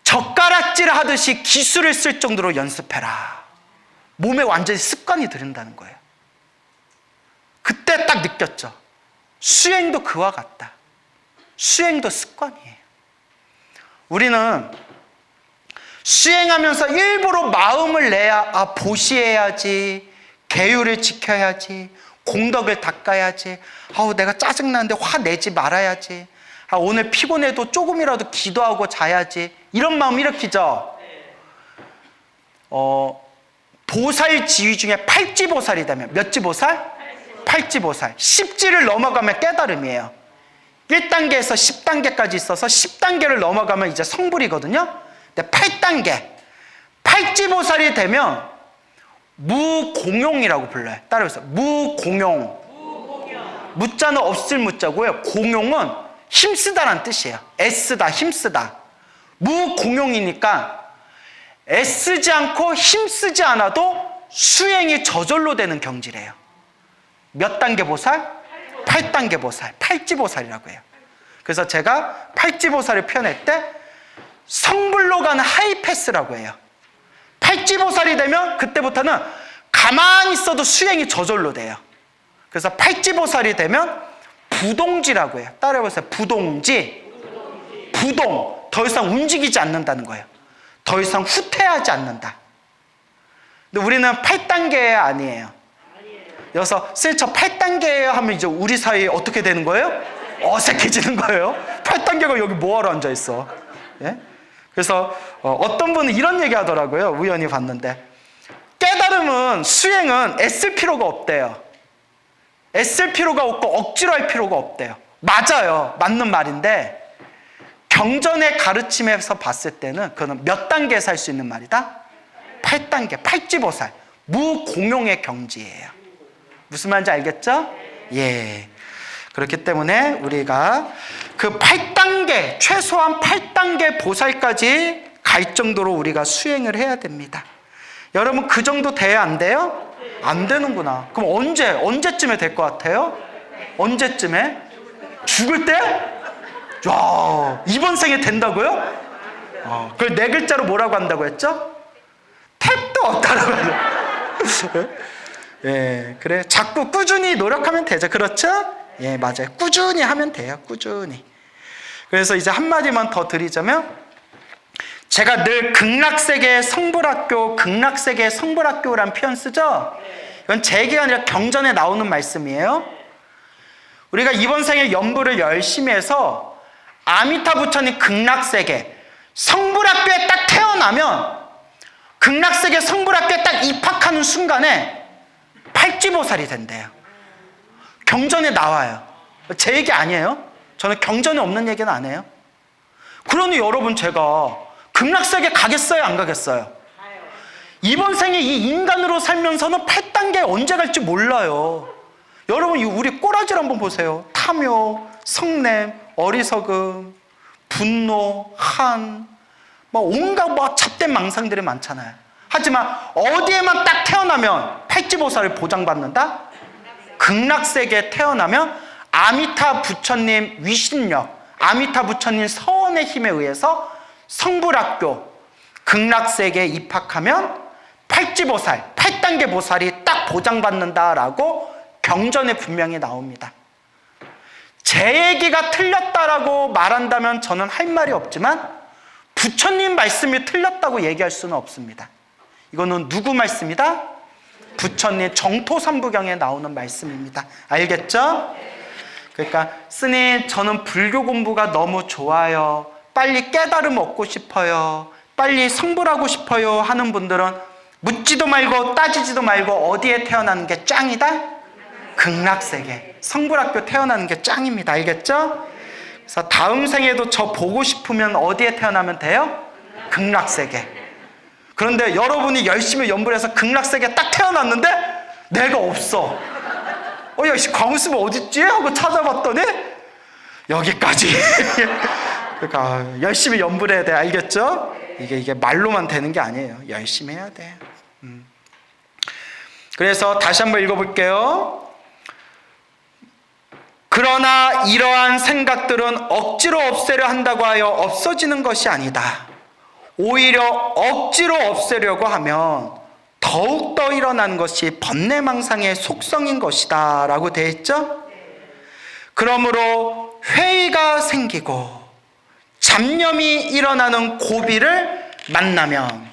젓가락질 하듯이 기술을 쓸 정도로 연습해라. 몸에 완전히 습관이 들인다는 거예요. 그때 딱 느꼈죠. 수행도 그와 같다. 수행도 습관이에요. 우리는 수행하면서 일부러 마음을 내야, 보시해야지, 계율을 지켜야지, 공덕을 닦아야지, 내가 짜증나는데 화내지 말아야지, 오늘 피곤해도 조금이라도 기도하고 자야지, 이런 마음 일으키죠. 보살지위 중에 팔지보살이 되면, 몇 지보살? 팔지보살. 10지를 넘어가면 깨달음이에요. 1단계에서 10단계까지 있어서 10단계를 넘어가면 이제 성불이거든요. 근데 8단계, 팔지보살이 되면 무공용이라고 불러요. 따라해보세요. 무공용. 무자는 없을 무자고요. 공용은 힘쓰다라는 뜻이에요. 애쓰다, 힘쓰다. 무공용이니까 애쓰지 않고 힘쓰지 않아도 수행이 저절로 되는 경지래요. 몇 단계 보살? 8단계 보살, 팔지보살이라고 해요. 그래서 제가 팔지보살을 표현할 때 성불로 가는 하이패스라고 해요. 팔지보살이 되면 그때부터는 가만히 있어도 수행이 저절로 돼요. 그래서 팔지보살이 되면 부동지라고 해요. 따라해보세요. 부동지. 부동. 더 이상 움직이지 않는다는 거예요. 더 이상 후퇴하지 않는다. 근데 우리는 8단계 아니에요. 여기서 저 8단계예요 하면 이제 우리 사이에 어떻게 되는 거예요? 어색해지는 거예요. 8단계가 여기 뭐하러 앉아있어? 예? 그래서 어떤 분은 이런 얘기 하더라고요. 우연히 봤는데, 깨달음은, 수행은 애쓸 필요가 없대요. 애쓸 필요가 없고 억지로 할 필요가 없대요. 맞아요. 맞는 말인데 경전의 가르침에서 봤을 때는 그거는 몇 단계에서 할 수 있는 말이다? 8단계, 팔지보살, 무공용의 경지예요. 무슨 말인지 알겠죠? 예. 그렇기 때문에 우리가 그 8단계, 최소한 8단계 보살까지 갈 정도로 우리가 수행을 해야 됩니다. 여러분, 그 정도 돼야 안 돼요? 안 되는구나. 그럼 언제쯤에 될 것 같아요? 언제쯤에? 죽을 때? 야, 이번 생에 된다고요? 그걸 네 글자로 뭐라고 한다고 했죠? 택도 없다라고 하죠. 예, 그래. 자꾸 꾸준히 노력하면 되죠. 그렇죠? 예, 맞아요. 꾸준히 하면 돼요. 꾸준히. 그래서 이제 한마디만 더 드리자면, 제가 늘 극락세계 성불학교, 극락세계 성불학교라는 표현 쓰죠? 이건 제 얘기가 아니라 경전에 나오는 말씀이에요. 우리가 이번 생에 연부를 열심히 해서 아미타 부처님 극락세계 성불학교에 딱 태어나면, 극락세계 성불학교에 딱 입학하는 순간에 팔지보살이 된대요. 경전에 나와요. 제 얘기 아니에요. 저는 경전에 없는 얘기는 안 해요. 그러니 여러분, 제가 극락세계 가겠어요? 안 가겠어요? 이번 생에 이 인간으로 살면서는 8단계 언제 갈지 몰라요. 여러분, 우리 꼬라지를 한번 보세요. 탐욕, 성냄, 어리석음, 분노, 한, 온갖 잡된 망상들이 많잖아요. 하지만 어디에만 딱 태어나면 팔지보살을 보장받는다? 극락세계에 태어나면 아미타 부처님 위신력, 아미타 부처님 서원의 힘에 의해서 성불학교, 극락세계에 입학하면 팔지보살, 8단계 보살이 딱 보장받는다라고 경전에 분명히 나옵니다. 제 얘기가 틀렸다라고 말한다면 저는 할 말이 없지만 부처님 말씀이 틀렸다고 얘기할 수는 없습니다. 이거는 누구 말씀이다? 부처님 정토삼부경에 나오는 말씀입니다. 알겠죠? 그러니까 스님, 저는 불교 공부가 너무 좋아요, 빨리 깨달음 얻고 싶어요, 빨리 성불하고 싶어요 하는 분들은 묻지도 말고 따지지도 말고 어디에 태어나는 게 짱이다? 극락세계 성불학교 태어나는 게 짱입니다. 알겠죠? 그래서 다음 생에도 저 보고 싶으면 어디에 태어나면 돼요? 극락세계. 그런데 여러분이 열심히 연구를 해서 극락세계에 딱 태어났는데 내가 없어. 야, 광우스면 어딨지? 하고 찾아봤더니 여기까지. 그러니까 열심히 연구를 해야 돼. 알겠죠? 이게 말로만 되는 게 아니에요. 열심히 해야 돼. 그래서 다시 한번 읽어볼게요. 그러나 이러한 생각들은 억지로 없애려 한다고 하여 없어지는 것이 아니다. 오히려 억지로 없애려고 하면 더욱더 일어나는 것이 번뇌망상의 속성인 것이다 라고 되어 있죠? 그러므로 회의가 생기고 잡념이 일어나는 고비를 만나면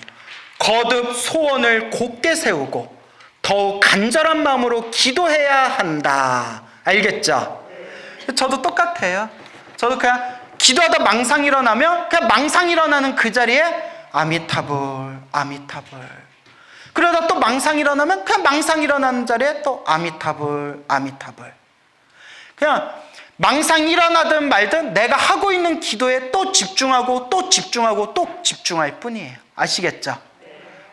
거듭 소원을 곧게 세우고 더욱 간절한 마음으로 기도해야 한다. 알겠죠? 저도 똑같아요. 저도 그냥 기도하다 망상 일어나면 그냥 망상 일어나는 그 자리에 아미타불 아미타불, 그러다 또 망상 일어나면 그냥 망상 일어나는 자리에 또 아미타불 아미타불. 그냥 망상 일어나든 말든 내가 하고 있는 기도에 또 집중하고 또 집중하고 또 집중할 뿐이에요. 아시겠죠?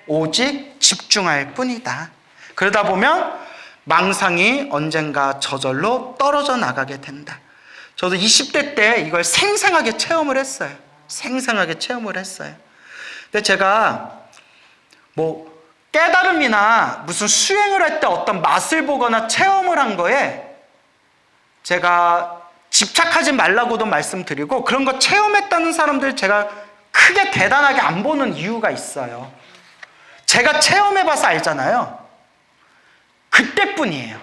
오직 집중할 뿐이다. 그러다 보면 망상이 언젠가 저절로 떨어져 나가게 된다. 저도 20대 때 이걸 생생하게 체험을 했어요. 생생하게 체험을 했어요. 근데 제가 뭐 깨달음이나 무슨 수행을 할 때 어떤 맛을 보거나 체험을 한 거에 제가 집착하지 말라고도 말씀드리고, 그런 거 체험했다는 사람들 제가 크게 대단하게 안 보는 이유가 있어요. 제가 체험해봐서 알잖아요. 그때뿐이에요.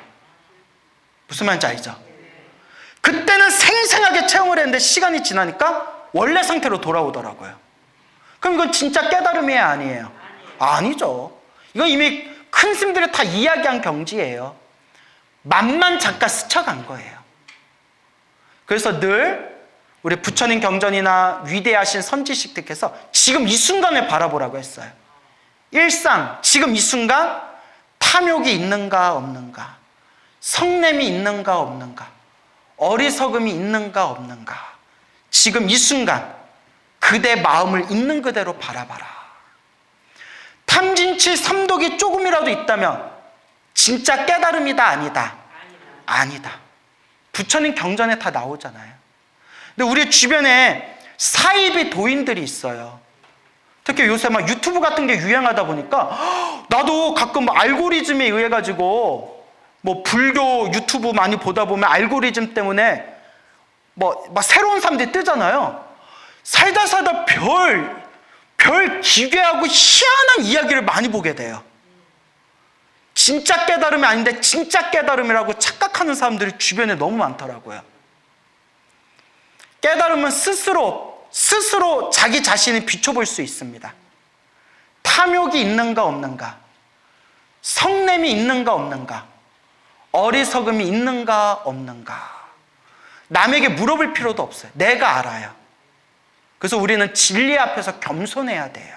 무슨 말인지 알죠? 그때는 생생하게 체험을 했는데 시간이 지나니까 원래 상태로 돌아오더라고요. 그럼 이건 진짜 깨달음이에요, 아니에요? 아니죠. 이건 이미 큰 스님들이 다 이야기한 경지예요. 맛만 잠깐 스쳐간 거예요. 그래서 늘 우리 부처님 경전이나 위대하신 선지식들께서 지금 이 순간을 바라보라고 했어요. 일상, 지금 이 순간 탐욕이 있는가 없는가, 성냄이 있는가 없는가, 어리석음이 있는가 없는가, 지금 이 순간 그대 마음을 있는 그대로 바라봐라. 탐진치 삼독이 조금이라도 있다면 진짜 깨달음이다 아니다? 아니다. 부처님 경전에 다 나오잖아요. 근데 우리 주변에 사이비 도인들이 있어요. 특히 요새 막 유튜브 같은 게 유행하다 보니까 나도 가끔 알고리즘에 의해 가지고 뭐 불교 유튜브 많이 보다 보면 알고리즘 때문에 막 새로운 사람들이 뜨잖아요. 살다 별 기괴하고 희한한 이야기를 많이 보게 돼요. 진짜 깨달음이 아닌데 진짜 깨달음이라고 착각하는 사람들이 주변에 너무 많더라고요. 깨달음은 스스로 자기 자신을 비춰볼 수 있습니다. 탐욕이 있는가 없는가, 성냄이 있는가 없는가, 어리석음이 있는가 없는가, 남에게 물어볼 필요도 없어요. 내가 알아요. 그래서 우리는 진리 앞에서 겸손해야 돼요.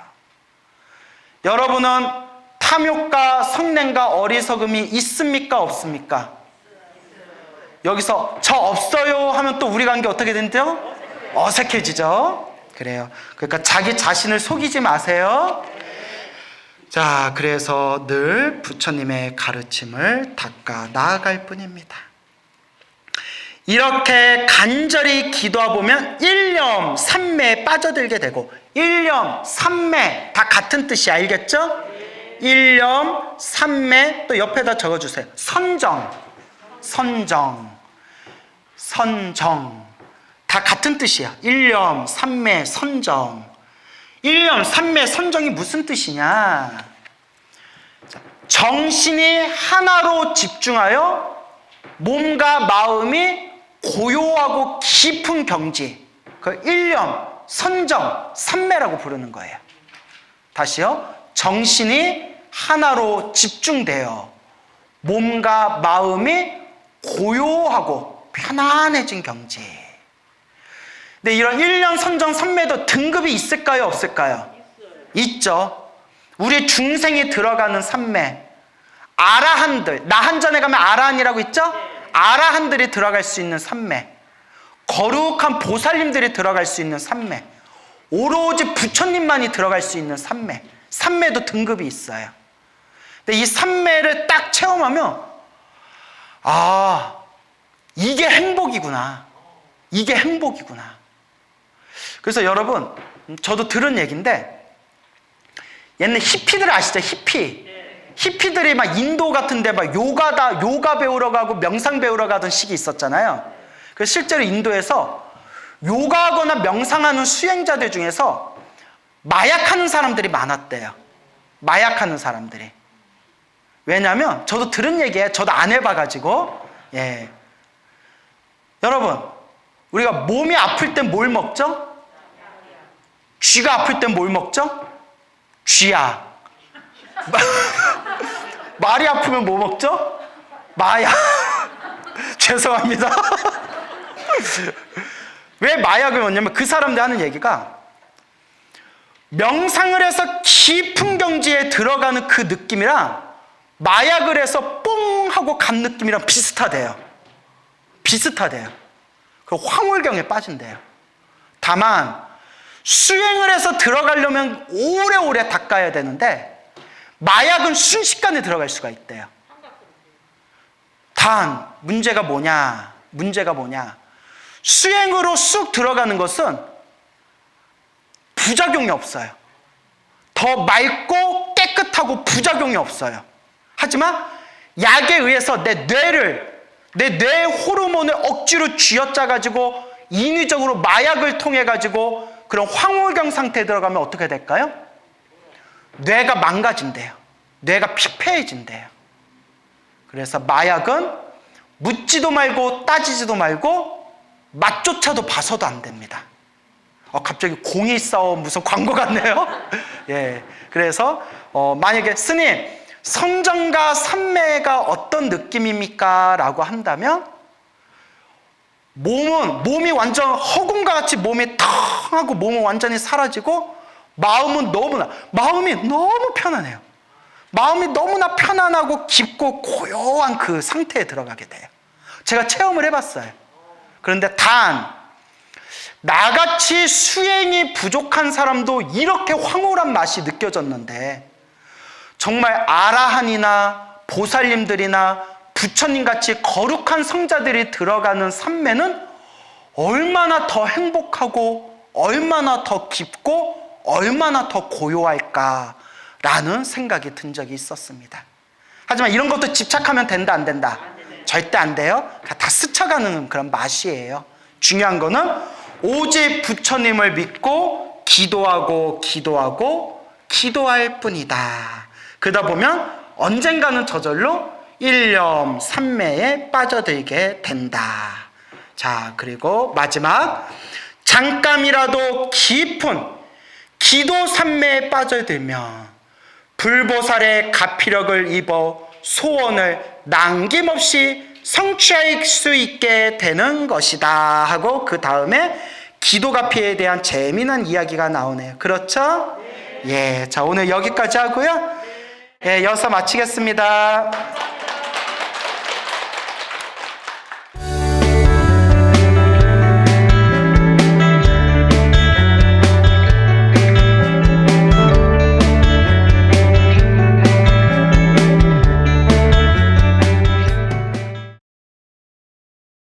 여러분은 탐욕과 성냄과 어리석음이 있습니까 없습니까? 여기서 저 없어요 하면 또 우리 관계 어떻게 된대요? 어색해지죠? 그래요. 그러니까 자기 자신을 속이지 마세요. 자, 그래서 늘 부처님의 가르침을 닦아 나아갈 뿐입니다. 이렇게 간절히 기도하 보면 일념 삼매에 빠져들게 되고, 일념 삼매 다 같은 뜻이 알겠죠? 일념 삼매, 또 옆에다 적어주세요. 선정 다 같은 뜻이야. 일념 삼매 선정. 일념 삼매 선정이 무슨 뜻이냐? 정신이 하나로 집중하여 몸과 마음이 고요하고 깊은 경지, 그 일념, 선정, 삼매라고 부르는 거예요. 다시요. 정신이 하나로 집중되어 몸과 마음이 고요하고 편안해진 경지. 근데 이런 일념, 선정, 삼매도 등급이 있을까요 없을까요? 있죠. 우리 중생이 들어가는 삼매, 아라한들, 나한전에 가면 아라한이라고 있죠? 아라한들이 들어갈 수 있는 삼매, 거룩한 보살님들이 들어갈 수 있는 삼매, 오로지 부처님만이 들어갈 수 있는 삼매, 삼매도 등급이 있어요. 근데 이 삼매를 딱 체험하면 아, 이게 행복이구나. 이게 행복이구나. 그래서 여러분, 저도 들은 얘기인데 옛날 히피들 아시죠? 히피들이 막 인도 같은 데 막 요가 배우러 가고 명상 배우러 가던 시기 있었잖아요. 그래서 실제로 인도에서 요가하거나 명상하는 수행자들 중에서 마약하는 사람들이 많았대요. 마약하는 사람들이. 왜냐하면 저도 들은 얘기예요. 저도 안 해봐가지고. 예. 여러분, 우리가 몸이 아플 땐 뭘 먹죠? 쥐가 아플 땐 뭘 먹죠? 쥐약. 말이 아프면 뭐 먹죠? 마약. 죄송합니다. 왜 마약을 먹냐면 그 사람들 하는 얘기가 명상을 해서 깊은 경지에 들어가는 그 느낌이랑 마약을 해서 뽕 하고 간 느낌이랑 비슷하대요. 그 황홀경에 빠진대요. 다만 수행을 해서 들어가려면 오래오래 닦아야 되는데 마약은 순식간에 들어갈 수가 있대요. 단 문제가 뭐냐? 수행으로 쑥 들어가는 것은 부작용이 없어요. 더 맑고 깨끗하고 부작용이 없어요. 하지만 약에 의해서 내 뇌의 호르몬을 억지로 쥐어짜가지고 인위적으로 마약을 통해가지고 그런 황홀경 상태에 들어가면 어떻게 될까요? 뇌가 망가진대요. 뇌가 피폐해진대요. 그래서 마약은 묻지도 말고 따지지도 말고 맛조차도 봐서도 안 됩니다. 갑자기 014 무슨 광고 같네요. 예. 그래서 만약에 스님 성정과 삼매가 어떤 느낌입니까? 라고 한다면 몸이 완전 허공과 같이 몸이 텅 하고 몸은 완전히 사라지고 마음이 너무 편안해요. 마음이 너무나 편안하고 깊고 고요한 그 상태에 들어가게 돼요. 제가 체험을 해봤어요. 그런데 단 나같이 수행이 부족한 사람도 이렇게 황홀한 맛이 느껴졌는데 정말 아라한이나 보살님들이나 부처님같이 거룩한 성자들이 들어가는 삼매는 얼마나 더 행복하고 얼마나 더 깊고 얼마나 더 고요할까라는 생각이 든 적이 있었습니다. 하지만 이런 것도 집착하면 된다 안 된다? 절대 안 돼요. 다 스쳐가는 그런 맛이에요. 중요한 거는 오직 부처님을 믿고 기도할 뿐이다. 그러다 보면 언젠가는 저절로 일념 삼매에 빠져들게 된다. 자, 그리고 마지막 잠깐이라도 깊은 기도 삼매에 빠져들면 불보살의 가피력을 입어 소원을 남김없이 성취할 수 있게 되는 것이다 하고 그 다음에 기도가피에 대한 재미난 이야기가 나오네요. 그렇죠? 예, 자 오늘 여기까지 하고요. 예, 여기서 마치겠습니다.